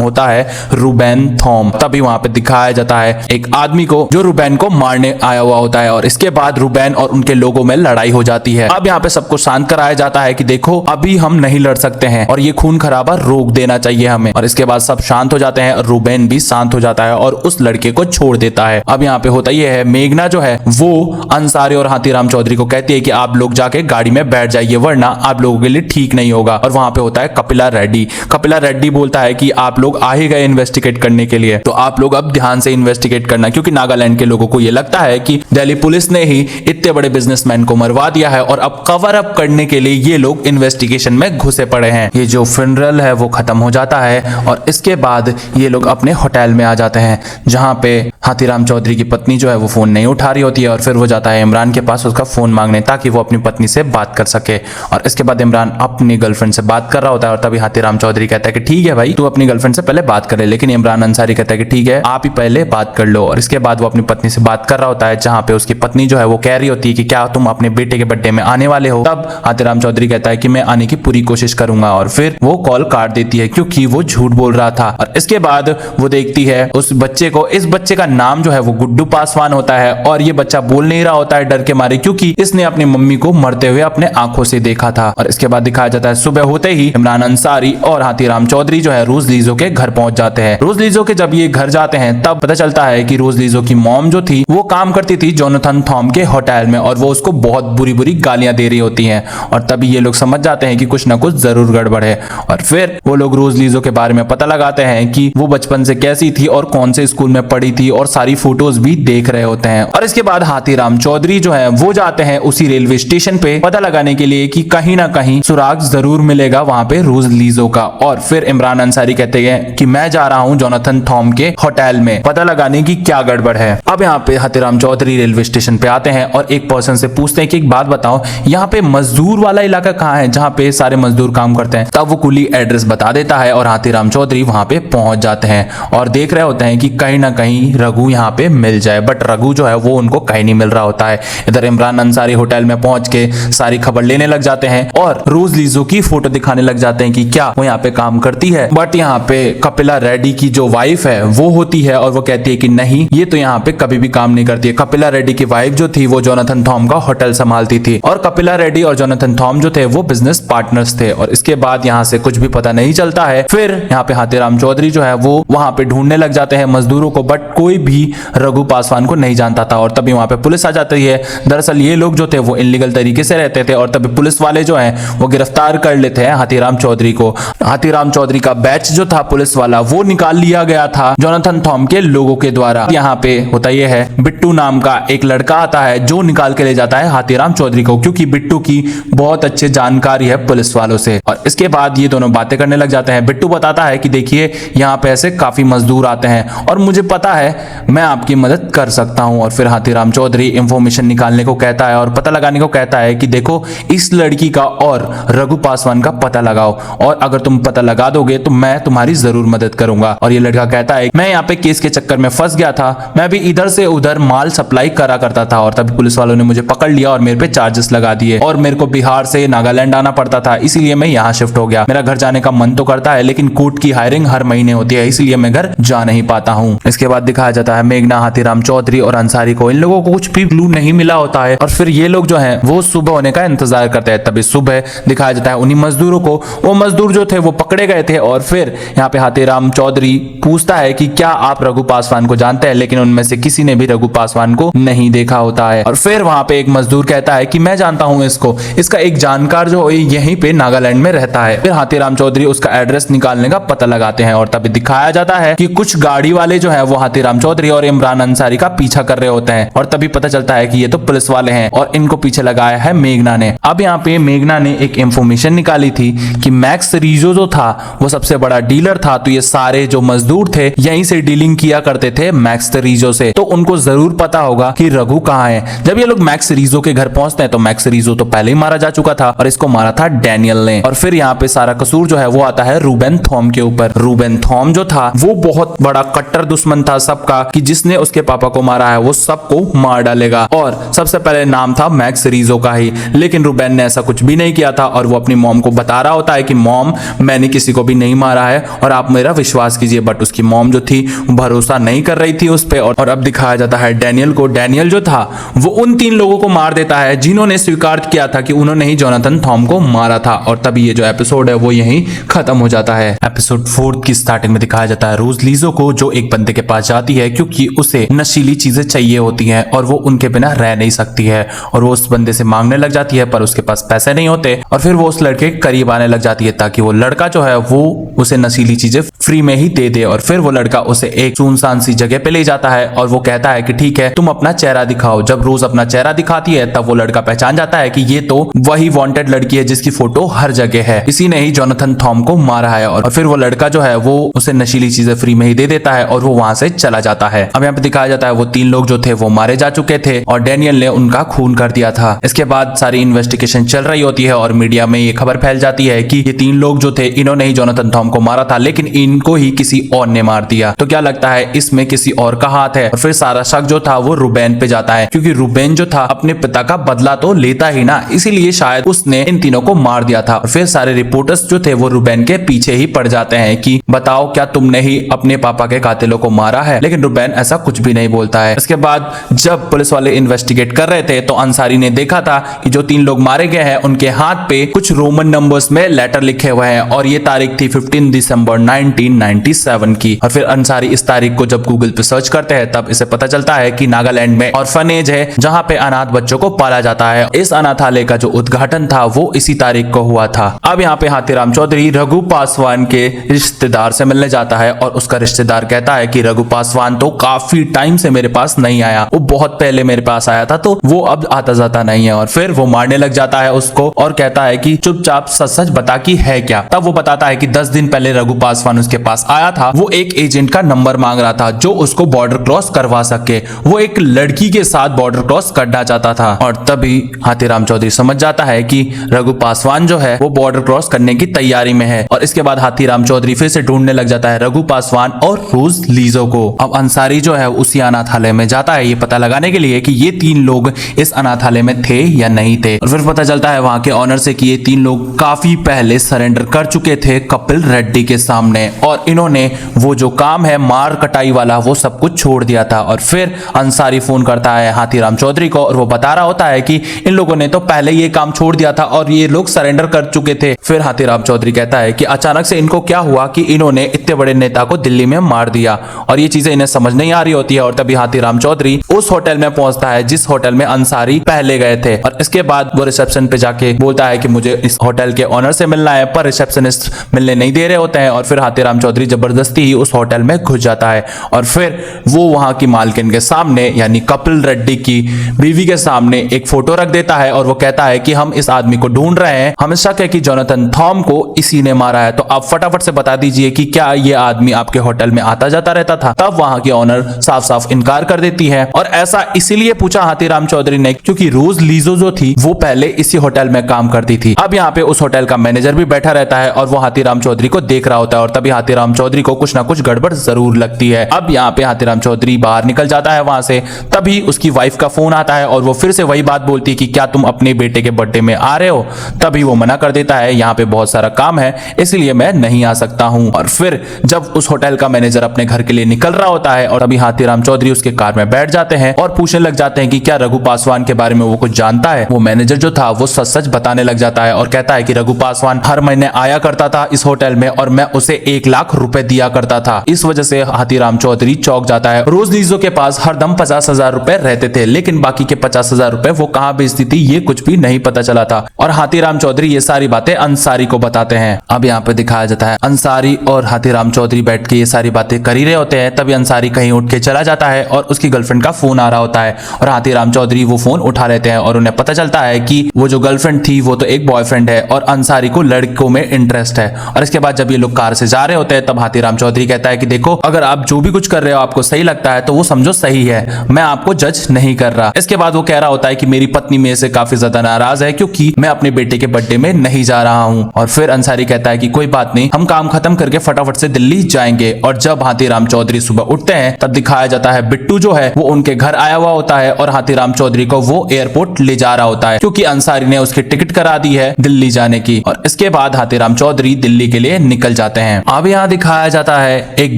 होता है रूबेन थॉम। तभी वहां पे दिखाया जाता है एक आदमी को जो रूबेन को मारने आया हुआ होता है और इसके बाद रूबेन और उनके लोगों में लड़ाई हो जाती है। अब यहाँ पे सबको शांत कराया जाता है कि देखो अभी हम नहीं लड़ सकते हैं और ये खून खराबा रोक देना चाहिए हमें, और इसके बाद सब शांत हो जाते हैं और रूबेन भी शांत हो जाता है और उस लड़के को छोड़ देता है। अब यहाँ पे होता ये है, मेघना जो है वो अंसारी और हाथीराम चौधरी को कहती है कि आप लोग जाके गाड़ी में बैठ जाइए वरना आप लोगों के लिए ठीक नहीं होगा। और वहां पे होता है कपिला रेड्डी। कपिला रेड्डी बोलता है कि आप लोग आ ही गए इन्वेस्टिगेट करने के लिए, तो आप लोग अब ध्यान से इन्वेस्टिगेट करना, क्योंकि नागालैंड के लोगों को ये लगता है कि दिल्ली पुलिस ने ही इतने बड़े बिजनेसमैन को मरवा दिया है और अब कवर अप करने के लिए ये लोग इन्वेस्टिगेशन में घुसे पड़े हैं। ये जो फ्यूनरल है वो खत्म हो जाता है और इसके बाद ये लोग अपने होटल में आ जाते हैं जहां पे हाथीराम चौधरी की पत्नी जो है वो फोन नहीं उठा रही होती है और फिर वो जाता है इमरान के पास उसका फोन मांगने ताकि वो अपनी पत्नी से बात कर सके। और इसके बाद इमरान अपनी गर्लफ्रेंड से बात कर रहा होता है और तभी हाथीराम चौधरी कहता है कि ठीक है भाई, तू अपनी गर्लफ्रेंड से पहले बात कर ले, लेकिन इमरान अंसारी कहता है कि ठीक है आप ही पहले बात कर लो। और इसके बाद वो अपनी पत्नी से बात कर रहा होता है जहां पे उसकी पत्नी जो है वो कह रही होती है कि क्या तुम अपने बेटे के बर्थडे में आने वाले हो। तब हाथीराम चौधरी कहता है कि मैं आने की पूरी कोशिश करूंगा और फिर वो कॉल काट देती है क्योंकि वो झूठ बोल रहा था। और इसके बाद वो देखती है उस बच्चे को, इस बच्चे का नाम जो है वो गुड्डू पासवान होता है और ये बच्चा बोल नहीं रहा होता है डर के मारे क्योंकि इसने अपनी मम्मी को मरते हुए अपने आंखों से देखा था। और इसके बाद दिखाया जाता है सुबह होते ही इमरान अंसारी और हाथीराम चौधरी जो है रोज लीजो के घर पहुंच जाते हैं। रोज लीजो के जब ये घर जाते हैं तब पता चलता है कि रोज लीजो की मॉम जो थी वो काम करती थी जोनाथन थॉम के होटल में और वो उसको बहुत बुरी बुरी गालियां दे रही होती हैं। और तभी ये लोग समझ जाते हैं कि कुछ ना कुछ जरूर गड़बड़ है और फिर वो लोग रोज लीजो के बारे में पता लगाते हैं कि वो बचपन से कैसी थी और कौन से स्कूल में पढ़ी थी और सारी फोटोज भी देख रहे होते हैं। और इसके बाद हाथीराम चौधरी जो है वो जाते हैं उसी रेलवे स्टेशन पे पता लगाने के लिए कि कहीं ना कहीं सुराग जरूर मिलेगा वहां पे रोज लीजो का। और फिर इमरान अंसारी कहते हैं कि मैं जा रहा हूं जोनाथन थॉम के होटल में पता लगाने की क्या गड़बड़ है। अब यहाँ पे हाथीराम चौधरी रेलवे स्टेशन पे आते हैं और एक पर्सन से पूछते हैं कि एक बात बताओ, यहाँ पे मजदूर वाला इलाका कहाँ है जहाँ पे सारे मजदूर काम करते हैं। तब वो कुली एड्रेस बता देता है और हाथीराम चौधरी वहां पे पहुंच जाते हैं और देख रहे होते हैं कि कहीं ना कहीं रघु यहाँ पे मिल जाए, बट रघु जो है वो उनको कहीं नहीं मिल रहा होता है। इधर इमरान अंसारी होटल में पहुंच के सारी खबर लेने लग जाते हैं और रोज लीजो की फोटो दिखाने लग जाते हैं कि क्या वो यहाँ पे काम करती है। बट यहाँ पे कपिला रेड्डी की जो वाइफ है वो होती है और वो कहती है कि नहीं, ये तो यहाँ पे कभी भी काम नहीं करती है। कपिला रेड्डी की वाइफ जो थी वो जोनाथन थॉम का होटल संभालती थी और कपिला रेड्डी और जोनाथन थॉम जो थे वो बिजनेस पार्टनर्स थे। और इसके बाद यहाँ से कुछ भी पता नहीं चलता है। फिर यहाँ पे हाथीराम चौधरी जो है वो वहां पे ढूंढने लग जाते हैं मजदूरों को, बट कोई भी रघु पासवान को नहीं जानता था। और तभी वहां पे पुलिस आ जाती है। दरअसल ये लोग जो थे वो इलीगल तरीके से रहते थे और तभी पुलिस वाले जो हैं वो गिरफ्तार कर लेते हैं हाथीराम चौधरी को। हाथीराम चौधरी का बैच जो था पुलिस वाला वो निकाल लिया गया था जोनाथन थॉम के लोगों के द्वारा। यहाँ पे होता यह है, बिट्टू नाम का एक लड़का आता है जो निकाल के ले जाता है हाथीराम चौधरी को, क्योंकि बिट्टू की बहुत अच्छी जानकारी है पुलिस वालों से। और इसके बाद ये दोनों बातें करने लग जाते हैं। बिट्टू बताता है कि देखिए यहाँ पे ऐसे काफी मजदूर आते हैं और मुझे पता है मैं आपकी मदद कर सकता हूँ। और फिर हाथीराम चौधरी इंफॉर्मेशन निकालने को कहता है और पता लगाने को कहता है कि देखो इस लड़की का और रघु पासवान का पता लगाओ और अगर तुम पता लगा दोगे तो मैं तुम्हारी जरूर मदद करूंगा। और ये लड़का कहता है मैं यहाँ पे केस के चक्कर में फंस गया था, मैं भी इधर से उधर माल सप्लाई करा करता था और तभी पुलिस वालों ने मुझे पकड़ लिया और मेरे पे चार्जेस लगा दिए और मेरे को बिहार से नागालैंड आना पड़ता था, इसीलिए मैं यहाँ शिफ्ट हो गया। मेरा घर जाने का मन तो करता है लेकिन कोर्ट की हायरिंग हर महीने होती है, इसलिए मैं घर जा नहीं पाता हूँ। इसके बाद दिखाया जाता है मेघना, हाथीराम चौधरी और अंसारी को, इन लोगों को कुछ भी क्लू नहीं मिला होता है और फिर ये लोग जो है वो सुबह होने का इंतजार करते हैं। तभी सुबह दिखाया जाता है उन्हीं मजदूरों को, वो मजदूर जो थे वो पकड़े गए थे। और फिर यहाँ पे हाथीराम चौधरी पूछता है कि क्या आप रघु पासवान को जानते हैं, लेकिन उनमें से किसी ने भी रघु पासवान को नहीं देखा होता है। और फिर वहां पे एक मजदूर कहता है कि मैं जानता हूं इसको, इसका एक जानकार जो यहीं पे नागालैंड में रहता है। फिर हाथीराम चौधरी उसका एड्रेस निकालने का पता लगाते हैं और तभी दिखाया जाता है कि कुछ गाड़ी वाले जो है वो हाथीराम चौधरी और इमरान अंसारी का पीछा कर रहे होते हैं और तभी पता चलता है कि ये तो पुलिस वाले हैं और इनको पीछे लगाया है मेघना ने। अब यहाँ पे मेघना ने एक इंफॉर्मेशन निकाली थी कि मैक्स रीजो जो था वो सबसे बड़ा डीलर था, तो ये सारे जो मजदूर थे यहीं से डीलिंग किया करते थे मैक्स रीजो से, तो उनको जरूर पता होगा कि रघु कहाँ है। जब ये लोग मैक्स रीजो के घर पहुंचते हैं तो मैक्स रीजो तो पहले ही मारा जा चुका था और इसको मारा था डैनियल ने। और फिर यहाँ पे सारा कसूर जो है वो आता है रूबेन थॉम के ऊपर। रूबेन थॉम जो था वो बहुत बड़ा कट्टर दुश्मन था सबका, कि जिसने उसके पापा को मारा है वो सबको मार डालेगा और सबसे पहले नाम था मैक्स रीजो का ही, लेकिन रूबेन ने ऐसा कुछ भी नहीं किया था और वो अपनी मॉम को बता रहा होता है कि मॉम मैंने किसी को भी नहीं मारा है और आप मेरा विश्वास कीजिए। बट उसकी मॉम जो थी भरोसा नहीं कर रही थी उस पे। और अब दिखाया जाता है डैनियल को। डैनियल जो था वो उन 3 लोगों को मार देता है जिन्होंने स्वीकार किया था कि उन्होंने ही जोनाथन थॉम को मारा था। और तभी ये जो एपिसोड है वो यहीं खत्म हो जाता है। एपिसोड 4 की स्टार्टिंग में दिखाया जाता है रोज लीजो को जो एक बंदे के पास जाती है क्योंकि उसे नशीली चीजें चाहिए होती हैं और वो उनके बिना रह नहीं सकती है। और वो उस बंदे से मांगने लग जाती है पर उसके पास पैसे नहीं होते और फिर वो उस लड़के के करीब आने लग जाती है ताकि वो लड़का जो है वो उसे नशीली चीजें फ्री में ही दे दे। और फिर वो लड़का उसे एक सुनसान सी जगह पे ले जाता है और वो कहता है कि ठीक है तुम अपना चेहरा दिखाओ। जब रोज अपना चेहरा दिखाती है तब वो लड़का पहचान जाता है कि ये तो वही वांटेड लड़की है जिसकी फोटो हर जगह है, इसी ने ही जोनाथन थॉम को मारा है। और फिर वो लड़का जो है वो उसे नशीली चीजें फ्री में ही दे देता है और वो वहां से चला जाता है। अब यहाँ पे दिखाया जाता है वो 3 लोग जो थे वो मारे जा चुके थे और डैनियल ने उनका खून कर दिया था। इसके बाद सारी इन्वेस्टिगेशन चल रही होती है और मीडिया में ये खबर फैल जाती है कि ये 3 लोग जो थे इन्होंने ही जोनाथन थॉम को मारा था लेकिन इनको ही किसी और ने मार दिया। तो क्या लगता है इसमें किसी और का हाथ है? और फिर सारा शक जो था वो रुबेन पे जाता है क्योंकि रुबेन जो था अपने पिता का बदला तो लेता ही ना, इसीलिए शायद उसने इन तीनों को मार दिया था। और फिर सारे रिपोर्टर्स जो थे वो रुबेन के पीछे ही पड़ जाते हैं कि बताओ क्या तुमने ही अपने पापा के कातिलों को मारा है? लेकिन रुबेन ऐसा कुछ भी नहीं बोलता है। इसके बाद जब पुलिस वाले इन्वेस्टिगेट कर रहे थे तो अंसारी ने देखा था कि जो 3 लोग मारे गए हैं उनके हाथ पे कुछ रोमन नंबर्स में लेटर लिखे हुए हैं और ये तारीख थी 15 दिसंबर 1997 की। और फिर अंसारी इस तारीख को जब गूगल पे सर्च करते हैं तब इसे पता चलता है कि नागालैंड में ऑर्फनेज है जहां पे अनाथ बच्चों को पाला जाता है। इस अनाथालय का जो उद्घाटन था वो इसी तारीख को हुआ था। अब यहाँ पे हाथीराम चौधरी रघु पासवान के रिश्तेदार से मिलने जाता है और उसका रिश्तेदार कहता है कि रघु पासवान तो काफी टाइम से मेरे पास नहीं आया, वो बहुत पहले मेरे पास आया था तो वो अब आता जाता नहीं है। और फिर वो मारने लग जाता है उसको और कहता है कि चुपचाप सच सच बता कि है क्या। तब वो बताता है कि 10 दिन पहले रघु पासवान उसके पास आया था, वो एक एजेंट का नंबर मांग रहा था जो उसको बॉर्डर क्रॉस करवा सके। वो एक लड़की के साथ बॉर्डर क्रॉस करना चाहता था। और तभी हाथीराम चौधरी समझ जाता है कि रघु पासवान जो है वो बॉर्डर क्रॉस करने की तैयारी में है। और इसके बाद हाथीराम चौधरी फिर से ढूंढने लग जाता है रघु पासवान और रोज लीजो को। अब अंसारी जो है उसी अनाथालय में जाता है ये पता लगाने के लिए कि ये 3 लोग इस अनाथालय में थे या नहीं थे। और फिर पता चलता है वहां के ऑनर से कि ये 3 लोग काफी पहले सरेंडर कर चुके थे कपिल रेड्डी के सामने और इन्होंने वो जो काम है मार कटाई वाला वो सब कुछ छोड़ दिया था। और फिर अंसारी फोन करता है हाथीराम चौधरी को और वो बता रहा होता है कि इन लोगों ने तो पहले ये काम छोड़ दिया था और ये लोग सरेंडर कर चुके थे। फिर हाथीराम चौधरी कहता है कि अचानक से इनको क्या हुआ कि इन्होंने इतने बड़े नेता को दिल्ली में मार दिया और ये चीजें इन्हें समझ नहीं आ रही होती है। और तभी हाथीराम चौधरी उस होटल में पहुंचता है जिस होटल में अंसारी पहले गए थे। और इसके बाद वो रिसेप्शन पे जाके बोलता है कि मुझे इस होटल के ऑनर से मिलना है पर रिसेप्शनिस्ट मिलने नहीं दे रहे होते हैं। और फिर हाथीराम चौधरी जबरदस्ती ही उस होटल में घुस जाता है और फिर वो वहां की मालकिन के सामने यानी कपिल रेड्डी की बीवी के सामने एक फोटो रख देता है और वो कहता है कि हम इस आदमी को ढूंढ रहे हैं, हमें शक है कि जोनाथन थॉम को इसी ने मारा है, तो आप फटाफट से बता दीजिए कि क्या ये आदमी आपके होटल में आता जाता रहता था। तब वहां की ऑनर साफ साफ इनकार कर देती है और ऐसा इसीलिए पूछा हाथीराम चौधरी ने क्योंकि रोज लीजो जो थी वो पहले इसी होटल में काम करती थी। अब यहाँ पे उस होटल का मैनेजर भी बैठा रहता है और वो हाथीराम चौधरी को देख रहा होता है और तभी हाथीराम चौधरी को कुछ ना कुछ गड़बड़ जरूर लगती है। अब यहाँ पे हाथीराम चौधरी बाहर निकल जाता है वहां से, तभी उसकी वाइफ का फोन आता है और वो फिर से वही बात बोलती है कि क्या तुम अपने बेटे के बर्थडे में आ रहे हो। तभी वो मना कर देता है यहाँ पे बहुत सारा काम है इसलिए मैं नहीं आ सकता हूँ। और फिर जब उस होटल का मैनेजर अपने घर के लिए निकल रहा होता है और अभी हाथीराम चौधरी उसके कार में बैठ जाते हैं और पूछने लग जाते हैं कि क्या रघु पासवान के बारे में वो कुछ जानता है। वो मैनेजर जो था वो सच सच बताने लग जाता है और कहता है कि रघु पासवान हर महीने आया करता था इस होटल में और मैं उसे 1 लाख रुपए दिया करता था। इस वजह से हाथीराम चौधरी चौंक जाता है। रोज लीजो के पास हरदम 50,000 रुपए रहते थे लेकिन बाकी के 50,000 रुपए वो कहाँ भेजती थी ये कुछ भी नहीं पता चला था। और हाथीराम चौधरी ये सारी बातें अंसारी को बताते हैं। अब यहाँ पे दिखाया जाता है अंसारी और हाथीराम चौधरी बैठ के ये सारी बातें कर ही रहे होते हैं। तभी अंसारी कहीं उठ के चला जाता है और उसकी गर्लफ्रेंड का फोन आ रहा होता है और हाथीराम चौधरी वो फोन उठा लेते हैं और उन्हें पता चलता है कि वो जो गर्लफ्रेंड थी वो तो एक बॉयफ्रेंड है और अंसारी को लड़कों में इंटरेस्ट है। और इसके बाद जब ये लोग कार से जा रहे होते हैं तब हाथीराम चौधरी कहता है कि देखो अगर आप जो भी कुछ कर रहे हो आपको सही लगता है तो वो समझो सही है, मैं आपको जज नहीं कर रहा। इसके बाद वो कह रहा होता है कि मेरी पत्नी मेरे से काफी ज्यादा नाराज है क्योंकि मैं अपने बेटे के बर्थडे में नहीं जा रहा हूँ। और फिर अंसारी कहता है कि कोई बात नहीं, हम काम खत्म करके फटाफट से दिल्ली जाएंगे। और जब हाथीराम चौधरी सुबह उठते हैं तब दिखाया जाता है बिट्टू जो है वो उनके घर आया हुआ होता है और हाथीराम चौधरी को वो एयरपोर्ट ले जा रहा होता है क्योंकि अंसारी ने उसकी टिकट टिकट करा दी है दिल्ली जाने की। और इसके बाद हाथीराम चौधरी दिल्ली के लिए निकल जाते हैं। अब यहाँ दिखाया जाता है एक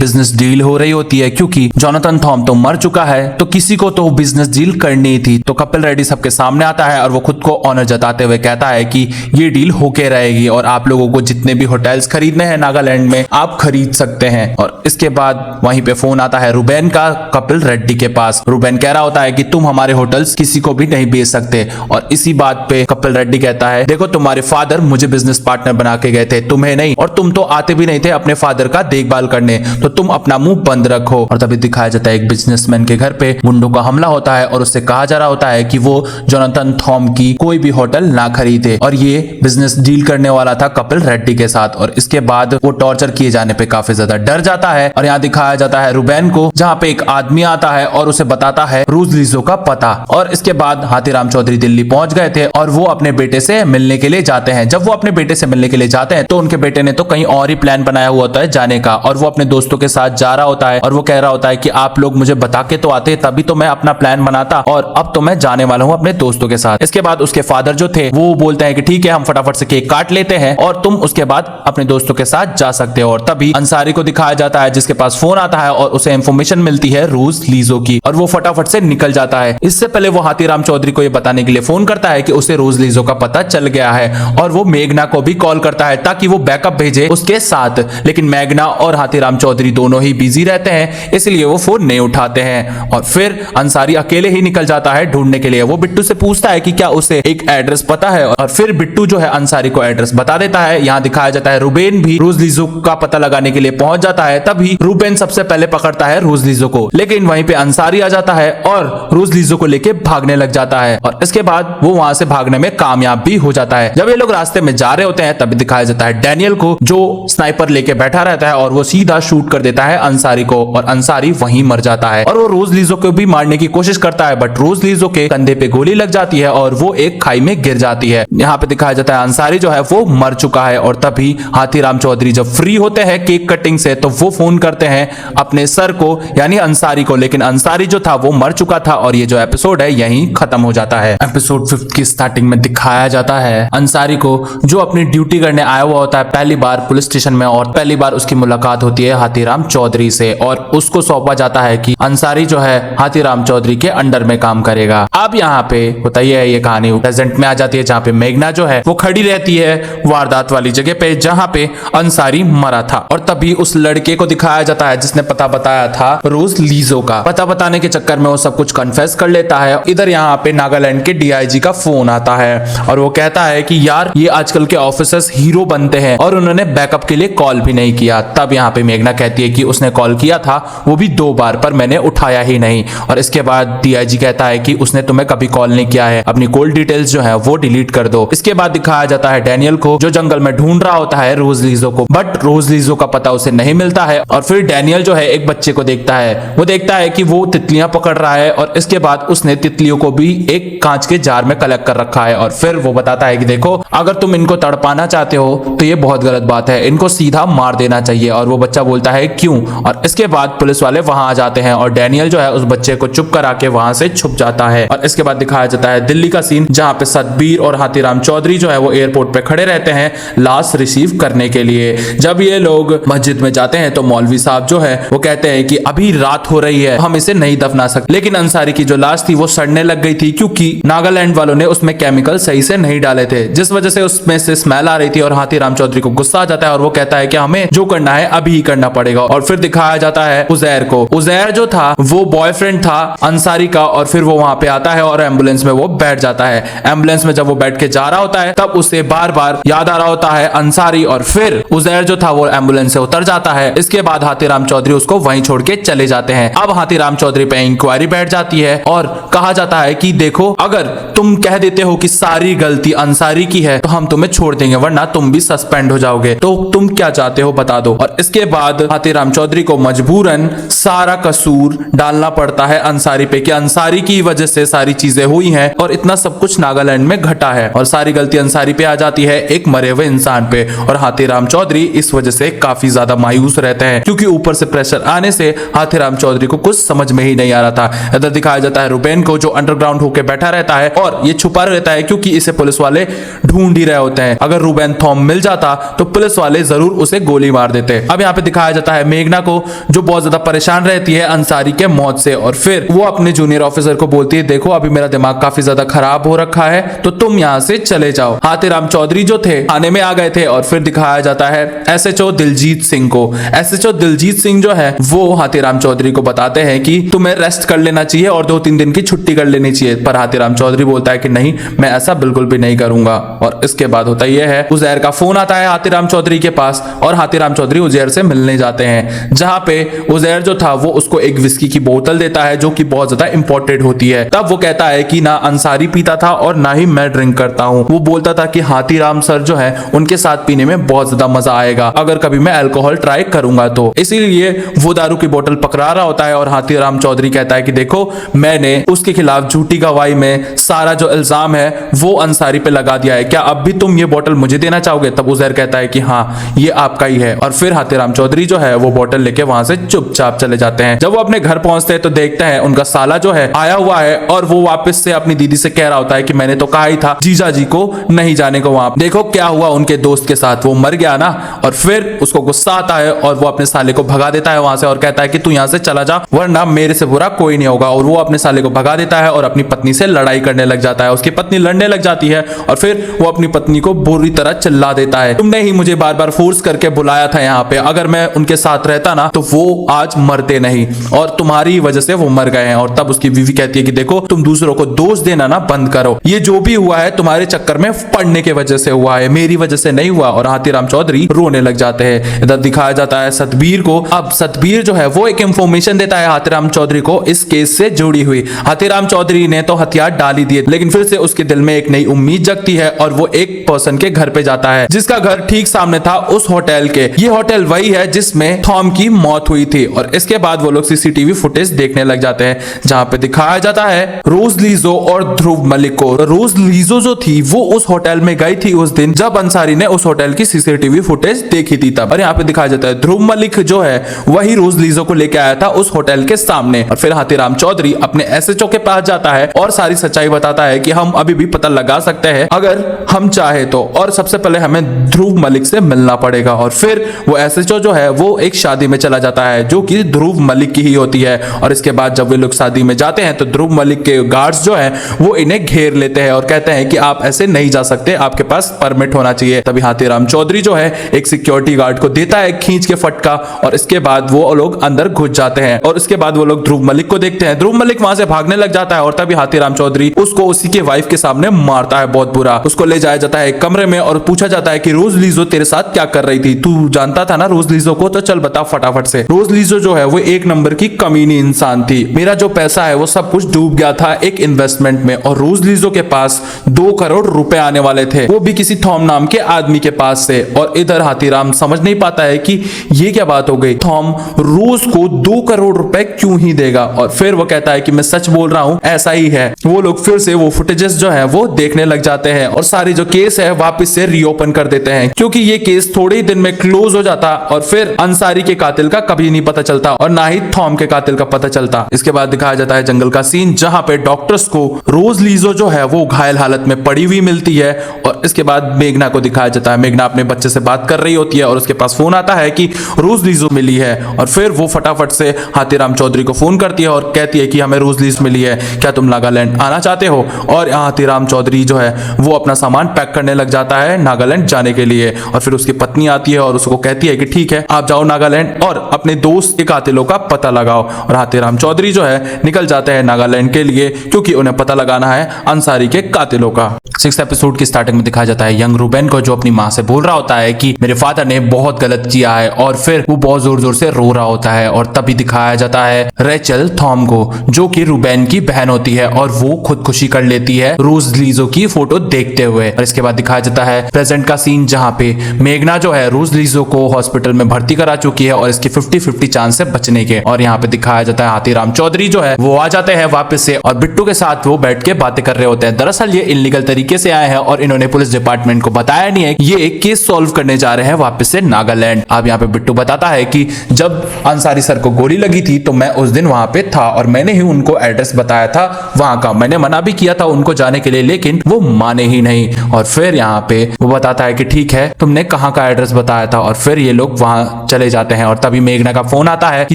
बिजनेस डील हो रही होती है, क्योंकि जोनाथन थॉम तो मर चुका है तो किसी को तो बिजनेस डील करनी थी। तो कपिल रेड्डी सबके सामने आता है और वो खुद को ऑनर जताते हुए कहता है कि ये डील होके रहेगी और आप लोगों को जितने भी होटल्स खरीदने हैं नागालैंड में आप खरीद सकते हैं। और इसके बाद वहीं पे फोन आता है रुबेन का कपिल रेड्डी के पास। रुबेन कह रहा होता है कि तुम हमारे होटल्स किसी को भी नहीं बेच सकते। और इसी बात पे कपिल रेड्डी कहता है देखो तुम्हारे फादर मुझे बिजनेस पार्टनर बना के गए थे, तुम्हें नहीं, और तुम तो आते भी नहीं थे अपने फादर का देखभाल करने, तो तुम अपना मुंह बंद रखो। और तभी दिखाया जाता है एक बिजनेसमैन के घर पे गुंडों का हमला होता है और उससे कहा जा रहा होता है कि वो जोनाथन थॉम की कोई भी होटल ना खरीदे। और ये बिजनेस डील करने वाला था कपिल रेड्डी के साथ। और इसके बाद वो टॉर्चर किए जाने पे काफी ज्यादा डर जाता है। और यहाँ दिखाया जाता है रुबेन को, जहाँ पे एक आदमी आता है और उसे बताता है रूज लीजो का पता। और इसके बाद हाथीराम चौधरी दिल्ली पहुंच गए थे और वो अपने बेटे से मिलने के लिए जाते हैं। जब वो अपने बेटे से मिलने के लिए जाते हैं तो उनके बेटे ने तो कहीं और ही प्लान बनाया हुआ होता है जाने का, और वो अपने दोस्तों के साथ जा रहा होता है। और वो कह रहा होता है कि आप लोग मुझे बता के तो आते तभी तो मैं अपना प्लान बनाता, और अब तो मैं जाने वाला हूँ अपने दोस्तों के साथ। इसके बाद उसके फादर जो थे वो बोलते हैं कि ठीक है हम फटाफट से केक काट लेते हैं और तुम उसके बाद अपने दोस्तों के साथ जा सकते हो। और तभी अंसारी को दिखाया जाता है जिसके पास फोन आता है और उसे इंफॉर्मेशन मिलती है रूज लीजो की, और वो फटाफट से निकल जाता है। इससे पहले वो हाथीराम चौधरी को ये बताने के लिए फोन करता है कि उसे रूज लीजो का पता चल गया है, और वो मेघना को भी कॉल करता है ताकि वो बैकअप भेजे उसके साथ। लेकिन मेघना और हाथीराम चौधरी दोनों ही बिजी रहते हैं, इसलिए वो फोन नहीं उठाते हैं। और फिर अंसारी अकेले ही निकल जाता है ढूंढने के लिए। वो बिट्टू से पूछता है कि क्या उसे एक एड्रेस पता है, और फिर बिट्टू जो है अंसारी को एड्रेस बता देता है। यहाँ दिखाया जाता है रुबेन भी रूज लीजो का पता लगाने के लिए पहुंच जाता है। तभी रुबेन सबसे पहले पकड़ता है रूज लीजो को, लेकिन वहीं पे अंसारी आ जाता है और रूज लीजो को लेके भागने लग जाता है। और इसके बाद वो वहां से भागने में कामयाब भी हो जाता है। जब ये लोग रास्ते में जा रहे होते हैं तभी दिखाया जाता है डैनियल को, जो स्नाइपर लेके बैठा रहता है, और वो सीधा शूट कर देता है अंसारी को, और अंसारी वहीं मर जाता है। और वो रूज लीजो को भी मारने की कोशिश करता है, बट रूज लीजो के कंधे पे गोली लग जाती है और वो एक खाई में गिर जाती है। यहाँ पे दिखाया जाता है अंसारी जो है वो मर चुका है। और तभी हाथीराम चौधरी जब फ्री होते हैं केक कटिंग से तो वो फोन करते हैं अपने सर को यानी अंसारी को, लेकिन अंसारी जो था वो मर चुका था। और ये जो एपिसोड है यहीं खत्म हो जाता है। एपिसोड 5 की स्टार्टिंग में दिखाया जाता है अंसारी को, जो अपनी ड्यूटी करने आया हुआ होता है पहली बार पुलिस स्टेशन में, और पहली बार उसकी मुलाकात होती है हाथीराम चौधरी से, और उसको सौंपा जाता है कि अंसारी जो है हाथीराम चौधरी के अंडर में काम करेगा। अब यहाँ पे होता ही है ये कहानी प्रेजेंट में आ जाती है, जहाँ पे मेघना जो है वो खड़ी रहती है वारदात वाली जगह पे जहाँ पे अंसारी मरा था। और तभी उस लड़के को दिखाया जाता है जिसने पता बताया था रूज लीजो का। पता बताने के चक्कर में वो सब कुछ कन्फेस कर लेता है। इधर यहाँ पे नागालैंड के डीआईजी का फोन आता है और वो कहता है कि यार ये आजकल के ऑफिसर्स हीरो बनते हैं और उन्होंने बैकअप के लिए कॉल भी नहीं किया। तब यहाँ पे मेघना कहती है कि उसने कॉल किया था, वो भी 2 बार, पर मैंने उठाया ही नहीं। और इसके बाद डीआईजी कहता है कि उसने तुम्हें कभी कॉल नहीं किया है, अपनी कॉल डिटेल्स जो है वो डिलीट कर दो। इसके बाद दिखाया जाता है डैनियल को, जो जंगल में ढूंढ रहा होता है रोज लीजो को, बट रोज लीजो का पता उसे नहीं मिलता है। और फिर डैनियल जो है एक बच्चे को देखता है, वो देखता है कि वो तितलियां पकड़ रहा है, और इसके बाद उसने तितलियों को भी एक कांच के जार में कलेक्ट कर रखा है। और फिर वो बताता है कि देखो अगर तुम इनको तड़पाना चाहते हो तो ये बहुत गलत बात है, इनको सीधा मार देना चाहिए। और वो बच्चा बोलता है क्यों। और इसके बाद पुलिस वाले वहां आ जाते हैं और डैनियल जो है उस बच्चे को चुप करा के वहां से छुप जाता है। और इसके बाद दिखाया जाता है दिल्ली का सीन, जहां पे सतबीर और हाथीराम चौधरी जो है वो एयरपोर्ट पे खड़े रहते हैं लाश रिसीव करने के लिए। जब ये लोग मस्जिद में जाते हैं तो मौलवी साहब जो है वो कहते हैं कि अभी रात हो रही है, हम इसे नहीं दफना सकते। लेकिन अंसारी की जो लाश थी वो सड़ने लग गई थी, क्योंकि नागालैंड वालों ने उसमें केमिकल सही से नहीं डाले थे, जिस वजह से उसमें से स्मेल आ रही थी। और हाथीराम चौधरी को गुस्सा आ जाता है और वो कहता है कि हमें जो करना है अभी ही करना पड़ेगा। और फिर दिखाया जाता है उजैर को। उजैर जो था वो बॉयफ्रेंड था अंसारी का, और फिर वो वहां पे आता है और एम्बुलेंस में वो बैठ जाता है। एम्बुलेंस में जब वो बैठ के जा रहा होता है तब उसे बार बार याद आ रहा होता है अंसारी, और फिर उजैर जो था वो एम्बुलेंस से उतर जाता है। इसके बाद हाथीराम चौधरी उसको वहीं छोड़ के चले जाते हैं। अब हाथीराम चौधरी पे इंक्वायरी बैठ जाती है और कहा जाता है कि देखो अगर तुम कह देते हो कि सारी गलती अंसारी की है तो हम तुम्हें छोड़ देंगे, वरना तुम भी सस्पेंड हो जाओगे, तो तुम क्या चाहते हो बता दो। और इसके बाद हाथीराम चौधरी को मजबूरन सारा कसूर डालना पड़ता है अंसारी पे, कि अंसारी की वजह से सारी चीजें हुई हैं और इतना सब कुछ नागालैंड में घटा है, और सारी गलती अंसारी पे आ जाती है एक मरे हुए इंसान पे। और हाथीराम चौधरी इस वजह से काफी ज्यादा मायूस रहते हैं, क्योंकि ऊपर से प्रेशर आने से हाथीराम चौधरी को कुछ समझ में ही नहीं आ रहा था। इधर दिखाया जाता है रुबेन को, जो अंडरग्राउंड होकर बैठा रहता है और ये छुपा रहता है क्योंकि इसे पुलिस वाले ढूंढ ही रहे होते हैं। अगर रूबेन थॉम मिल जाता तो पुलिस वाले जरूर उसे गोली मार देते। अब यहाँ पे दिखाया जाता है मेघना को, जो बहुत ज्यादा परेशान रहती है अंसारी के मौत से, और फिर वो अपने जूनियर ऑफिसर को बोलती है, देखो अभी मेरा दिमाग काफी ज्यादा खराब हो रखा है, तो तुम यहाँ से चले जाओ। हाथीराम चौधरी जो थे थाने में आ गए थे, और फिर दिखाया जाता है एसएचओ दिलजीत सिंह को। एसएचओ दिलजीत सिंह जो है वो हाथीराम चौधरी को बताते हैं कि तुम्हें रेस्ट कर लेना चाहिए और 2-3 दिन की छुट्टी कर लेनी चाहिए, पर हाथीराम चौधरी बोलता है कि नहीं, मैं ऐसा बिल्कुल भी नहीं करूंगा। और इसके बाद होता यह है, उजैर का फोन आता है हाथीराम चौधरी के पास, और हाथीराम चौधरी उजैर से मिलने जाते हैं, जहां पे उजैर जो था वो उसको एक विस्की की बोतल देता है जो कि बहुत ज्यादा इंपॉर्टेंट होती है। तब वो कहता है कि ना अंसारी पीता था और ना ही मैं ड्रिंक करता हूँ। वो बोलता था कि हाथीराम सर जो है उनके साथ पीने में बहुत ज्यादा मजा आएगा अगर कभी मैं अल्कोहल ट्राई करूंगा तो, इसीलिए वो दारू की बोतल पकड़ा रहा होता है। और हाथीराम चौधरी कहता है कि देखो मैंने उसके खिलाफ झूठी गवाही में सारा जो इल्जाम है वो अंसारी पे लगा दिया है, क्या अब भी तुम ये बोतल मुझे देना चाहोगे? तब उजैर कहता है कि हाँ ये आपका ही है। और फिर हाथीराम चौधरी जो है वो बोतल लेके वहां से चुपचाप चले जाते हैं। जब वो अपने घर पहुंचते हैं तो देखते हैं उनका साला जो है आया हुआ है, और वो वापस से अपनी दीदी से कह रहा होता है कि मैंने तो कहा ही था जीजा जी को नहीं जाने को वहां, देखो क्या हुआ उनके दोस्त के साथ, वो मर गया ना। और फिर उसको गुस्सा आता है और वो अपने साले को भगा देता है वहां से, और कहता है कि तू यहाँ से चला जा वरना मेरे से बुरा कोई नहीं होगा। और वो अपने साले को भगा देता है और अपनी पत्नी से लड़ाई करने लग जाता है। उसकी पत्नी लड़ने लग जाती है और फिर वो अपनी पत्नी को बुरी तरह चिल्ला देता है, तुमने ही मुझे बार बार फोर्स करके बुलाया था यहाँ पे, अगर मैं उनके साथ रहता ना तो वो आज मरते नहीं, और तुम्हारी वजह से वो मर गए हैं। और तब उसकी बीवी कहती है कि देखो तुम दूसरों को दोष देना ना बंद करो, ये जो भी हुआ है तुम्हारे चक्कर में पड़ने की वजह से हुआ है, मेरी वजह से नहीं हुआ। और हाथीराम चौधरी रोने लग जाते हैं। इधर दिखाया जाता है सतबीर को। अब सतबीर जो है वो एक इंफॉर्मेशन देता है हाथीराम चौधरी को इस केस से जुड़ी हुई। हाथीराम चौधरी ने तो हथियार डाल ही दिए, लेकिन फिर से उसके दिल में एक नई उम्मीद जगती है, और वो एक पर्सन के घर पे जाता है जिसका घर ठीक सामने था उस होटल के। ये होटल वही है जिसमें थॉम की मौत हुई थी। और इसके बाद वो लोग सीसीटीवी फुटेज देखने लग जाते हैं, जहां पे दिखाया जाता है रोज लीजो और ध्रुव मलिक को। रोज लीजो जो थी वो उस होटल में गई थी उस दिन जब अंसारी ने उस होटल की सीसीटीवी फुटेज देखी थी तब। और यहाँ पे दिखाया जाता है ध्रुव मलिक जो है वही रोज लीजो को लेके आया था उस होटल के सामने। और फिर हाथीराम चौधरी अपने एसएचओ के पास जाता है और सारी सच्चाई बताता है कि हम अभी भी पता लगा सकते हैं अगर हम चाहे तो, और सबसे पहले हमें ध्रुव मलिक से मिलना पड़ेगा। और फिर वो एसएचओ जो है वो एक शादी में चला जाता है जो कि ध्रुव मलिक की ही होती है। और इसके बाद जब वे लोग शादी में जाते हैं तो ध्रुव मलिक के गार्ड्स जो हैं वो इन्हें घेर लेते हैं और कहते हैं कि आप ऐसे नहीं जा सकते, आपके पास परमिट होना चाहिए। तभी हाथीराम चौधरी जो है एक सिक्योरिटी गार्ड को देता है खींच के फटका, और इसके बाद वो लोग अंदर घुस जाते हैं। और इसके बाद वो लोग ध्रुव मलिक को देखते हैं, ध्रुव मलिक वहां से भागने लग जाता है, और तभी हाथीराम चौधरी उसको उसी के वाइफ के सामने मारता है बहुत बुरा। उसको ले जाया जाता है एक कमरे में और पूछा जाता है कि रोज लीजो तेरे साथ क्या कर रही थी, तू जानता था ना रोज लीजो को, तो चल बता फटाफट से। रोज लीजो जो है वो एक नंबर की कमीनी इंसान थी, मेरा जो पैसा है वो सब कुछ डूब गया था एक इन्वेस्टमेंट में, और रोज लीजो के पास 2 करोड़ रुपए आने वाले थे, वो भी किसी थॉम नाम के आदमी के पास से। और इधर हाथीराम समझ नहीं पाता है कि ये क्या बात हो गई, थॉम रोज को 2 करोड़ रुपए क्यों ही देगा। और फिर वो कहता है कि मैं सच बोल रहा हूं, ऐसा ही है। वो लोग फिर से वो फुटेजेस जो है वो देखने लग जाते हैं और सारी जो केस है वापस से रीओपन कर देते हैं, क्योंकि ये केस थोड़े ही दिन में क्लोज हो जाता और फिर अंसारी के कातिल का कभी नहीं पता चलता और ना ही थॉम के कातिल का पता चलता। इसके बाद दिखाया जाता है जंगल का सीन, जहां पे डॉक्टर्स को रोज लीजो जो है वो घायल हालत में पड़ी हुई मिलती है। और इसके बाद मेघना को दिखाया जाता है, मेघना अपने बच्चे से बात कर रही होती है और उसके पास फोन आता है कि रोज लीजो मिली है। और फिर वो फटाफट से हाथीराम चौधरी को फोन करती है और कहती है कि हमें रोज लीजो मिली है, क्या तुम नागालैंड आना चाहते हो। और हाथीराम चौधरी जो है वो अपना सामान पैक करने लग जाता है नागालैंड जाने के लिए। और फिर उसकी पत्नी आती है और उसको कहती है कि ठीक है आप जाओ नागालैंड और अपने दोस्त के कातिलों का पता लगाओ। और हाथीराम चौधरी जो है निकल जाते हैं नागालैंड के लिए, क्योंकि उन्हें पता लगाना है अंसारी के कातिलों का। 6th एपिसोड की स्टार्टिंग में दिखाया जाता है यंग रूबेन को, जो अपनी माँ से बोल रहा होता है कि मेरे फादर ने बहुत गलत किया है, और फिर वो बहुत जोर जोर से रो रहा होता है। और तभी दिखाया जाता है रेचल थॉम को, जो कि रूबेन की बहन होती है, और वो खुदकुशी कर लेती है रोज लीजो की फोटो देखते हुए। और इसके बाद दिखाया जाता है प्रेजेंट का सीन, जहां पे मेघना जो है रोज लीजो को हॉस्पिटल में भर्ती करा चुकी है और इसकी 50-50 चांस है बचने के। और यहाँ पे दिखाया जाता है हाथीराम चौधरी जो है वो आ जाते हैं वापस से, और बिट्टू के साथ वो बैठ के बातें कर रहे होते हैं। दरअसल ये इलीगल तरीके से आए हैं और इन्होंने पुलिस डिपार्टमेंट को बताया नहीं है, ये एक केस सॉल्व करने जा रहे हैं वापस से नागालैंड। अब यहाँ पे बिट्टू बताता है कि जब अंसारी सर को गोली लगी थी तो मैं उस दिन वहां पे था और मैंने ही उनको एड्रेस बताया था वहां का, मैंने मना भी किया था उनको जाने के लिए, लेकिन वो माने ही नहीं। और फिर यहाँ पे वो बताता है कि ठीक है, तुमने कहाँ का एड्रेस बताया था। और फिर ये लोग वहां चले जाते हैं और तभी मेघना का फोन आता है कि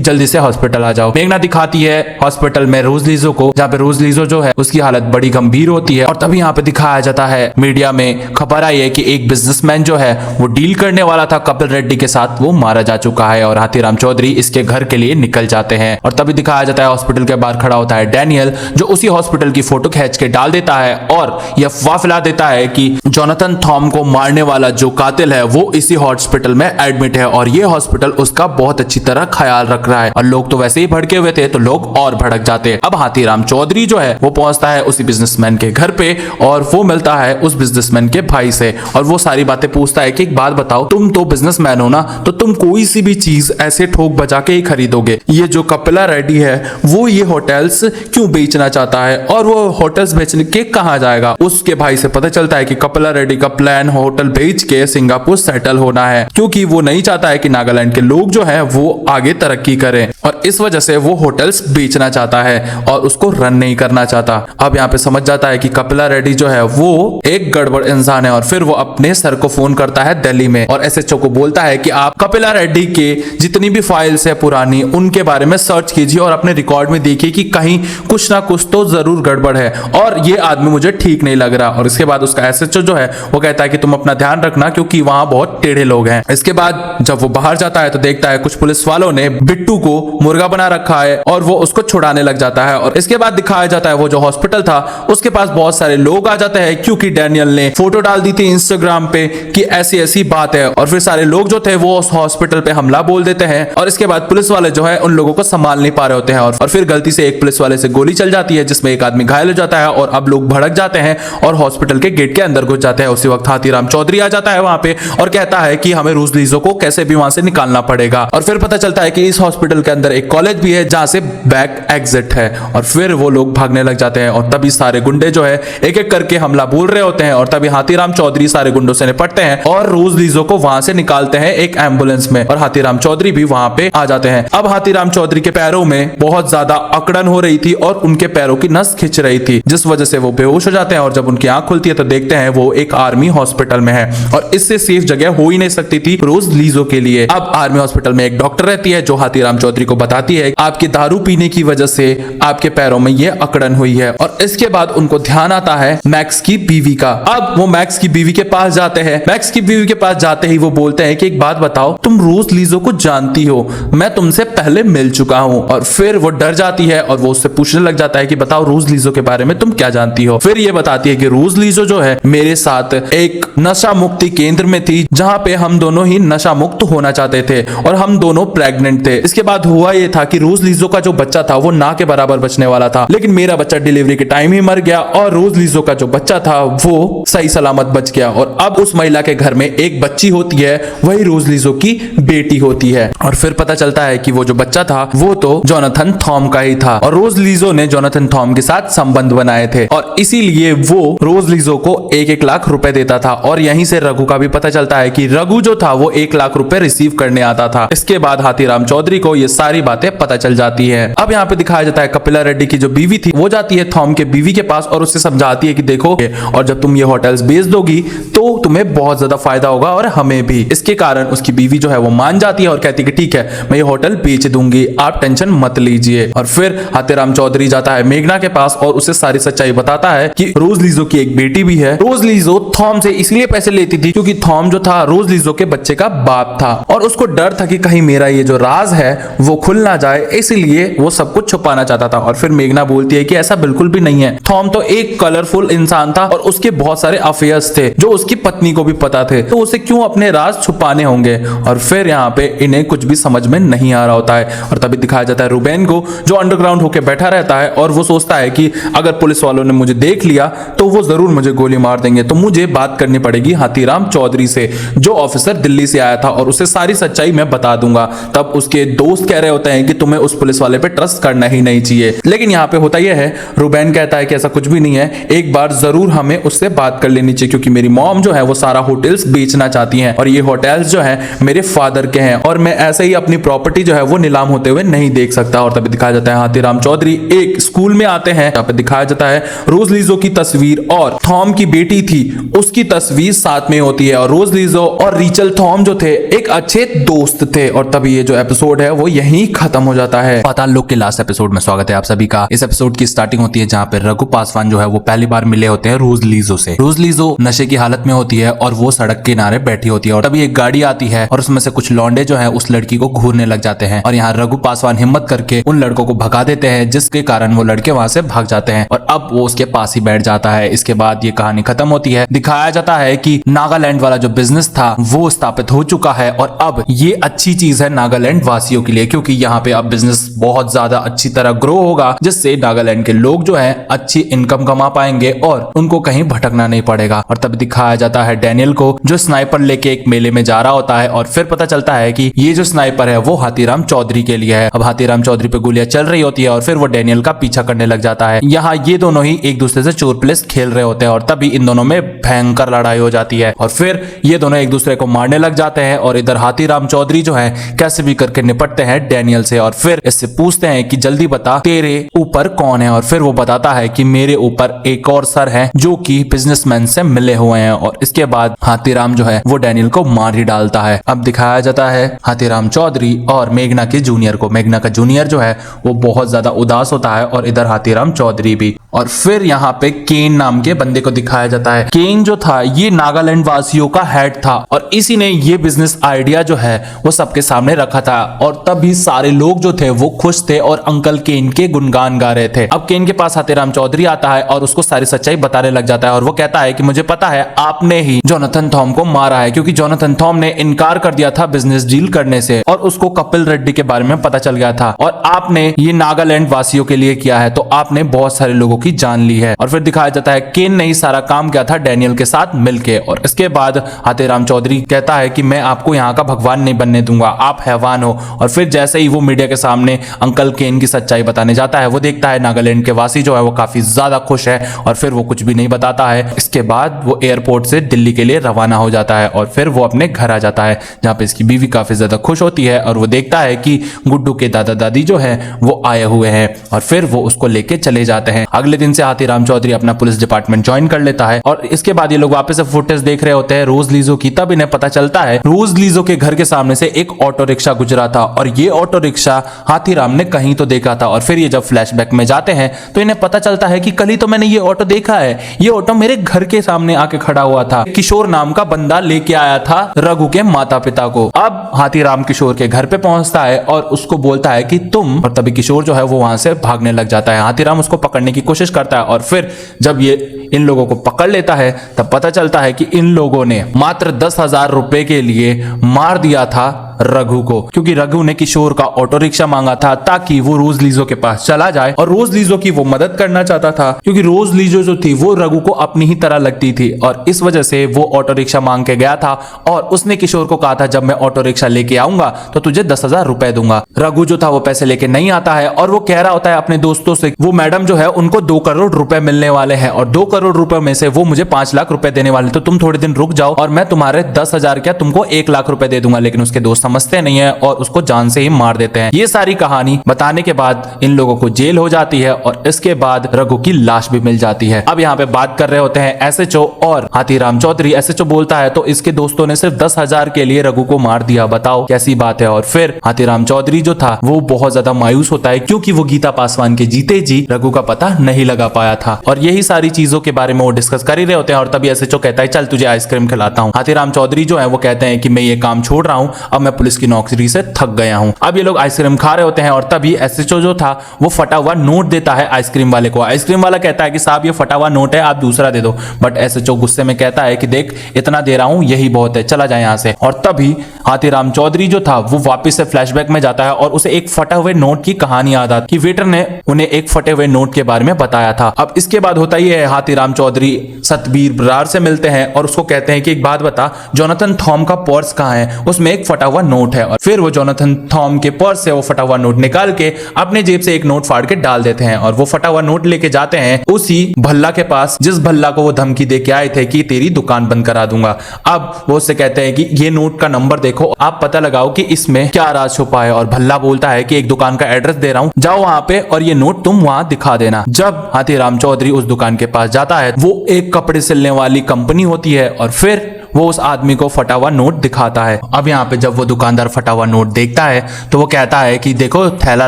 जल्दी से हॉस्पिटल आ जाओ। मेघना दिखाती है हॉस्पिटल में रोज लीजो को, जहाँ पे रोज लीजो जो है उसकी हालत बड़ी गंभीर होती है। और तभी यहाँ पे दिखाया जाता है, मीडिया में खबर आई है कि एक बिजनेसमैन जो है वो डील करने वाला था कपिल रेड्डी के साथ, वो मारा जा चुका है। और हाथीराम चौधरी इसके घर के लिए निकल जाते हैं। और तभी दिखाया जाता है हॉस्पिटल के बाहर खड़ा होता है डैनियल, जो उसी हॉस्पिटल की फोटो खींच के डाल देता है और यह अफवाह फैला देता है कि जोनाथन थॉम को मारने वाला जो कातिल है वो इसी हॉस्पिटल में एडमिट है और ये हॉस्पिटल उसका बहुत अच्छी तरह ख्याल रख रहा है। और लोग तो वैसे ही भड़के हुए थे तो लोग और भड़क जाते। अब हाथीराम चौधरी जो है वो पहुंचता है उसी बिजनेसमैन के घर पे और वो मिलता है उस बिजनेसमैन के भाई से और वो सारी बातें पूछता है कि एक बात बताओ, तुम तो बिजनेसमैन हो ना, तो तुम कोई सी भी चीज ऐसे ठोक बजा के ही खरीदोगे। ये जो कपिला रेड्डी है वो ये होटल्स क्यों बेचना चाहता है और वो होटल्स बेचने के कहां जाएगा। उसके भाई से पता चलता है कि कपिला रेड्डी का प्लान होटल बेच के सिंगापुर सेटल होना है, क्योंकि वो नहीं चाहता है कि नागालैंड के लोग जो है वो आगे तरक्की करें और इस वजह से वो होटल्स बेचना चाहता है और उसको रन नहीं करना चाहता। अब यहाँ पे समझ जाता है कि कपिला रेड्डी जो है वो एक गड़बड़ इंसान है और फिर वो अपने सर को फोन करता है दिल्ली में और एसएचओ को बोलता है कि आप कपिला रेड्डी के जितनी भी फाइल्स है पुरानी उनके बारे में सर्च कीजिए और अपने रिकॉर्ड में देखिए कि कहीं कुछ ना कुछ तो जरूर गड़बड़ है और ये आदमी मुझे ठीक नहीं लग रहा। और इसके बाद उसका एसएचओ जो है वो कहता है कि तुम अपना ध्यान रखना क्योंकि वहां बहुत टेढ़े लोग हैं। इसके बाद जब वो बाहर जाता है तो देखता है कुछ पुलिस वालों ने बिट्टू को मुर्गा बना रखा है और वो उसको छुड़ाने लग जाता है। और इसके बाद दिखाया जाता है वो जो हॉस्पिटल था उसके पास बहुत सारे लोग आ जाते हैं क्योंकि डैनियल ने फोटो डाल दी थी इंस्टाग्राम पे कि ऐसी ऐसी बात है और फिर सारे लोग जो थे वो उस हॉस्पिटल पे हमला बोल देते हैं और इसके बाद पुलिस वाले जो है उन लोगों को संभाल नहीं पा रहे होते हैं और फिर गलती से एक पुलिस वाले से गोली चल जाती है जिसमें एक आदमी घायल हो जाता है और अब लोग भड़क जाते हैं और हॉस्पिटल के गेट के अंदर घुस जाते हैं। उसी वक्त हाथीराम चौधरी आ जाता है वहां पे और कहता है कि हमें रोज लीजो को कैसे भी वहां से निकालना पड़ेगा। और फिर पता चलता है कि इस हॉस्पिटल के अंदर एक कॉलेज भी है जहां से बैक एग्जिट है और फिर वो लोग भागने लग जाते हैं और तभी सारे गुंडे जो है एक एक करके हमला बोल रहे होते हैं और तभी हाथीराम चौधरी सारे गुंडों से निपटते हैं और रोज लीजो को वहां से निकालते हैं एक एम्बुलेंस में और हाथीराम चौधरी भी वहां पे आ जाते हैं। अब हाथीराम चौधरी के पैरों में बहुत ज्यादा अकड़न हो रही थी और उनके पैरों की नस खिंच रही थी जिस वजह से वो बेहोश हो जाते हैं और जब उनकी आंख खुलती है तो देखते हैं वो एक आर्मी हॉस्पिटल में है और इससे सेफ जगह हो ही नहीं सकती थी रोज लीजो के लिए। अब आर्मी हॉस्पिटल में एक डॉक्टर रहती है जो हाथीराम चौधरी को बताती है आपके दारू पीने की वजह से आपके पैरों में ये अकड़न हुई है। और इसके बाद उनको ध्यान आता है मैक्स की बीवी का। अब वो मैक्स की बीवी के पास जाते हैं। मैक्स की बीवी के पास जाते ही वो बोलते हैं कि एक बात बताओ, तुम रोज लीजो को जानती हो, मैं तुमसे पहले मिल चुका हूं। और फिर वो डर जाती है और वो उससे पूछने लग जाता है कि बताओ रोज लीजो के बारे में तुम क्या जानती हो। फिर ये बताती है कि रोज लीजो जो है मेरे साथ एक नशा मुक्ति केंद्र में थी जहां पे हम दोनों ही नशा मुक्त होना चाहते थे और हम दोनों प्रेग्नेंट थे। इसके बाद हुआ ये था कि रोज लीजो का जो बच्चा था वो ना के बराबर बचने वाला था, लेकिन मेरा बच्चा डिलीवरी के टाइम ही मर गया और रोज लीजो का जो बच्चा था वो सही सलामत बच गया। और अब उस महिला के घर में एक बच्ची होती है, वही रोज लीजो की बेटी होती है। और फिर पता चलता है कि वो जो बच्चा था वो तो जोनाथन थॉम का ही था और रोज लीजो ने जोनाथन थॉम के साथ संबंध बनाए थे और इसीलिए वो रोज लीजो को 1-1 लाख रुपए देता था। और यहीं से रघु का भी पता चलता है कि रघु जो था वो 1 लाख रुपए रिसीव करने आता था। इसके बाद हाथीराम चौधरी को ये सारी बातें पता चल जाती है। अब यहाँ पे दिखाया जाता है कपिला रेड्डी की जो बीवी थी वो जाती है थॉम के बीवी के पास और उससे समझाती है कि देखो और जब तुम ये होटल्स बेच दोगी तो तुम्हें बहुत ज्यादा फायदा होगा और हमें भी। इसके कारण उसकी बीवी जो है वो मान जाती है और कहती है कि ठीक है मैं ये होटल बेच दूंगी, आप टेंशन मत लीजिए। और फिर हाथीराम चौधरी जाता है मेघना के पास और उसे सारी सच्चाई बताता है कि रोज लीजो की एक बेटी भी है। रोज लीजो थॉम से इसलिए पैसे लेती थी क्योंकि थॉम जो था रोज लीजो के बच्चे का बाप था और उसको डर था कि कहीं मेरा ये जो राज है वो खुल ना जाए, इसलिए वो सब कुछ छुपाना चाहता था। और फिर मेघना बोलती है कि ऐसा बिल्कुल भी नहीं है, थॉम तो एक कलरफुल इंसान था और उसके बहुत सारे अफेयर्स थे जो उसकी पत्नी को भी पता थे, तो उसे क्यों अपने राज छुपाने होंगे। और फिर यहाँ पे इन्हें कुछ भी समझ में नहीं आ रहा होता है और तभी दिखाया जाता है रूबेन को जो अंडरग्राउंड होकर बैठा रहता है और वो सोचता है कि अगर पुलिस वालों ने मुझे देख लिया तो वो जरूर मुझे गोली मार देंगे, तो मुझे बात करनी पड़ेगी हाथीराम चौधरी से जो ऑफिसर दिल्ली से आया था और उसे सारी सच्चाई मैं बता दूंगा। तब उसके दोस्त कह रहे होते हैं कि तुम्हें उस पुलिस वाले पे ट्रस्ट करना ही नहीं चाहिए, लेकिन यहाँ पे होता यह है रूबेन कहता है कि ऐसा कुछ भी नहीं है, एक बार जरूर हमें उससे बात कर लेनी चाहिए क्योंकि मेरी मॉम जो है वो सारा होटल्स बेचना चाहती हैं और ये होटल्स जो है मेरे फादर के हैं और मैं ऐसे ही अपनी प्रॉपर्टी जो है वो नीलाम होते हुए नहीं देख सकता। और तभी दिखाया जाता है हाथीराम चौधरी एक स्कूल में आते हैं, यहाँ पे दिखाया जाता है रोज लीजो की तस्वीर तस्वीर और थॉम की बेटी थी उसकी तस्वीर साथ में होती है और रोज लीजो और रीचल थॉम जो थे एक अच्छे दोस्त थे। और तभी ये जो एपिसोड है वो यहीं खत्म हो जाता है। पाताल लोक के लास्ट एपिसोड में स्वागत है आप सभी का। इस एपिसोड की स्टार्टिंग होती है जहाँ पे रघु पासवान जो है वो पहली बार मिले होते हैं रोज लीजो से। रोज लीजो नशे की हालत में होती है और वो सड़क के किनारे बैठी होती है और तभी एक गाड़ी आती है और उसमें से कुछ लौंडे जो है उस लड़की को घूरने लग जाते हैं और यहाँ रघु पासवान हिम्मत करके उन लड़कों को भगा देते हैं जिसके कारण वो लड़के वहां से भाग जाते हैं और अब वो उसके पास ही बैठ जाता है। इसके बाद ये कहानी खत्म होती है। दिखाया जाता है कि नागालैंड वाला जो बिजनेस था वो स्थापित हो चुका है और अब ये अच्छी चीज है नागालैंड वासियों के लिए क्योंकि यहाँ पे अब बिजनेस बहुत ज्यादा अच्छी तरह ग्रो होगा जिससे नागालैंड के लोग जो है अच्छी इनकम कमा पाएंगे और उनको कहीं भटकना नहीं पड़ेगा। और तब दिखाया जाता है डैनियल को जो स्नाइपर लेके एक मेले में जा रहा होता है और फिर पता चलता है कि ये जो स्नाइपर है वो हाथीराम चौधरी के लिए है। अब हाथीराम चौधरी पे गोलियां चल रही होती है और फिर वो डैनियल का पीछा करने लग जाता है। यहाँ ये दोनों ही एक दूसरे से चोर पुलिस खेल रहे होते हैं और तभी इन दोनों में भयंकर लड़ाई हो जाती है और फिर ये दोनों एक दूसरे को मारने लग जाते हैं और इधर हाथीराम चौधरी जो है कैसे भी करके निपटते हैं डैनियल से और फिर इससे पूछते हैं कि जल्दी बता तेरे ऊपर कौन है और फिर वो बताता है कि मेरे ऊपर एक और सर है जो कि बिजनेसमैन से मिले हुए हैं और इसके बाद हाथीराम जो है वो डैनियल को मार ही डालता है। अब दिखाया जाता है हाथीराम चौधरी और मेघना के जूनियर को। मेघना का जूनियर जो है वो बहुत ज्यादा उदास होता है और इधर हाथीराम चौधरी भी। और फिर यहाँ पे केन नाम के बंदे को दिखाया जाता है। केन जो था ये नागालैंड वासियों का हेड था और इसी ने ये बिजनेस आइडिया जो है वो सबके सामने रखा था और तभी सारे लोग जो थे वो खुश थे और अंकल केन के गुणगान गा रहे थे। अब केन के पास हाथीराम चौधरी आता है और उसको सारी सच्चाई बताने लग जाता है और वो कहता है कि मुझे पता है आपने ही जोनाथन थॉम को मारा है क्योंकि जोनाथन थॉम ने इनकार कर दिया था बिजनेस डील करने से और उसको कपिल रेड्डी के बारे में पता चल गया था और आपने ये नागालैंड वासियों के लिए किया है तो आपने बहुत सारे लोगों की जान ली है। और फिर दिखाया जाता है केन ने ही सारा काम किया था डैनियल के साथ मिलके और इसके बाद हाथीराम चौधरी कहता है कि मैं आपको यहाँ का भगवान नहीं बनने दूंगा, आप हैवान हो। और फिर जैसे ही वो मीडिया के सामने अंकल केन की सच्चाई बताने जाता है वो देखता है नागालैंड के वासी जो है वो काफी ज्यादा खुश है और फिर वो कुछ भी नहीं बताता है। इसके बाद वो एयरपोर्ट से दिल्ली के लिए रवाना हो जाता है और फिर वो अपने घर आ जाता है जहाँ पे इसकी बीवी काफी ज्यादा खुश होती है और वो देखता है कि गुड्डू के दादा दादी जो है वो आए हुए हैं और फिर वो उसको लेके चले जाते हैं। अगले दिन से हाथीराम चौधरी अपना पुलिस डिपार्टमेंट ज्वाइन कर लेता है और इसके बाद ये लोग वापस से फुटेज देख रहे होते हैं रोज लीजो की। तब इन्हें पता चलता है रोज लीजो के घर के सामने से एक ऑटो रिक्शा गुजरा था और ये ऑटो रिक्शा हाथीराम ने कहीं तो देखा था और फिर ये जब फ्लैशबैक में जाते हैं तो इन्हें पता चलता है कि कल ही तो मैंने ये ऑटो देखा है, ये ऑटो मेरे घर के सामने आके खड़ा हुआ था। किशोर नाम का बंदा लेके आया था रघु के माता पिता को। अब हाथीराम किशोर के घर पे पहुंचता है और उसको बोलता है कि तुम, और तभी किशोर जो है वो वहां से भागने लग जाता है। हाथीराम उसको पकड़ने की कोशिश करता है और फिर जब ये इन लोगों को पकड़ लेता है तब पता चलता है कि इन लोगों ने मात्र 10,000 रुपए के लिए मार दिया था रघु को क्योंकि रघु ने किशोर का ऑटो रिक्शा मांगा था ताकि वो रोज लीजो के पास चला जाए और रोज लीजो की वो मदद करना चाहता था क्योंकि रोज लीजो जो थी वो रघु को अपनी ही तरह लगती थी और इस वजह से वो ऑटो रिक्शा मांग के गया था और उसने किशोर को कहा था जब मैं ऑटो रिक्शा लेके आऊंगा तो तुझे 10,000 रुपए दूंगा। रघु जो था वो पैसे लेके नहीं आता है और वो कह रहा होता है अपने दोस्तों से वो मैडम जो है उनको 2 करोड़ रुपए मिलने वाले हैं और 2 करोड़ रुपए में से वो मुझे 5 लाख रुपए देने वाले, तो तुम थोड़े दिन रुक जाओ और मैं तुम्हारे 10,000 क्या तुमको 1 लाख रुपए दे दूंगा। लेकिन उसके दोस्त समझते नहीं है और उसको जान से ही मार देते हैं। ये सारी कहानी बताने के बाद इन लोगों को जेल हो जाती है और इसके बाद रघु की लाश भी मिल जाती है। अब यहाँ पे बात कर रहे होते हैं एसएचओ और हाथीराम चौधरी। एसएचओ बोलता है तो इसके दोस्तों ने सिर्फ 10,000 के लिए रघु को मार दिया, बताओ कैसी बात है। और फिर हाथीराम चौधरी जो था वो बहुत ज्यादा मायूस होता है क्योंकि वो गीता पासवान के जीते जी रघु का पता नहीं लगा पाया था और यही सारी चीजों के बारे में वो डिस्कस कर ही रहे होते हैं। और तभी एसएचओ कहता है चल तुझे आइसक्रीम खिलाता हूँ। हाथीराम चौधरी जो है वो कहते हैं कि मैं ये काम छोड़ रहा हूँ, अब मैं पुलिस की नौकरी से थक गया हूँ। अब ये लोग आइसक्रीम खा रहे होते हैं और तभी एसएचओ जो था वो फटा हुआ नोट देता है आइसक्रीम वाले को। आइसक्रीम वाला कहता है कि साहब ये फटा हुआ नोट है, आप दूसरा दे दो। बट एसएचओ गुस्से में कहता है कि देख इतना दे रहा हूँ यही बहुत है, चला जाए यहाँ से। और तभी हाथीराम चौधरी जो था वो वापस से फ्लैशबैक में जाता है और उसे एक फटे हुए नोट की कहानी याद आती कि वेटर ने उन्हें एक फटे हुए नोट के बारे में बताया था। अब इसके बाद होता ही है हाथीराम चौधरी सतबीर बरार से मिलते हैं और उसको कहते हैं कि एक बात बता, जोनाथन थॉम का पर्स कहाँ है, उसमें एक फटा हुआ नोट है। और फिर वो जोनाथन थॉम के पर्स से वो फटा हुआ नोट निकाल के अपने जेब से एक नोट फाड़ के डाल देते हैं और वो फटा हुआ नोट लेके जाते हैं उसी भल्ला के पास जिस भल्ला को वो धमकी दे के आए थे कि तेरी दुकान बंद करा दूंगा। अब वो उससे कहते हैं कि ये नोट का नंबर देखो, आप पता लगाओ कि इसमें क्या राज छुपा है। और भल्ला बोलता है कि एक दुकान का एड्रेस दे रहा हूं, जाओ वहां पे और ये नोट तुम वहां दिखा देना। जब हाथीराम चौधरी उस दुकान के पास जाता है, वो एक कपड़े सिलने वाली कंपनी होती है और फिर वो उस आदमी को फटा हुआ नोट दिखाता है। अब यहाँ पे जब वो दुकानदार फटा हुआ नोट देखता है तो वो कहता है कि देखो थैला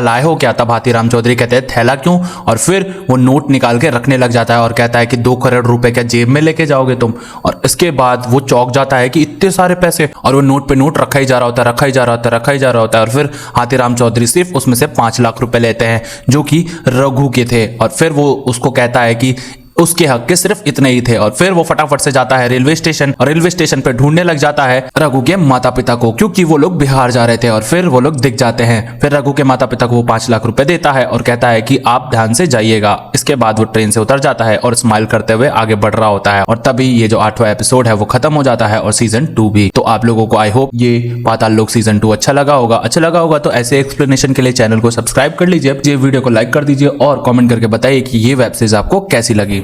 लाए हो क्या? तब हाथीराम चौधरी कहते हैं थैला क्यों? और फिर वो नोट निकाल के रखने लग जाता है और कहता है कि 2 करोड़ रुपए क्या जेब में लेके जाओगे तुम? और इसके बाद वो चौंक जाता है कि इतने सारे पैसे, और वो नोट पे नोट रखा ही जा रहा होता है, रखा ही जा रहा होता है, रखा ही जा रहा होता है। और फिर हाथीराम चौधरी सिर्फ उसमें से 5 लाख रुपए लेते हैं जो कि रघु के थे। और फिर वो उसको कहता है कि उसके हक के सिर्फ इतने ही थे। और फिर वो फटाफट से जाता है रेलवे स्टेशन और रेलवे स्टेशन पे ढूंढने लग जाता है रघु के माता पिता को, क्योंकि वो लोग बिहार जा रहे थे। और फिर वो लोग दिख जाते हैं। फिर रघु के माता पिता को वो 5 लाख रुपए देता है और कहता है कि आप ध्यान से जाइएगा। इसके बाद वो ट्रेन से उतर जाता है और स्माइल करते हुए आगे बढ़ रहा होता है। और तभी ये जो 8वां एपिसोड है वो खत्म हो जाता है और सीजन 2 भी। तो आप लोगों को आई होप ये पाताल लोक सीजन 2 अच्छा लगा होगा। अच्छा लगा होगा तो ऐसे एक्सप्लेनेशन के लिए चैनल को सब्सक्राइब कर लीजिए, वीडियो को लाइक कर दीजिए और कमेंट करके बताइए कि ये वेब सीरीज आपको कैसी लगी।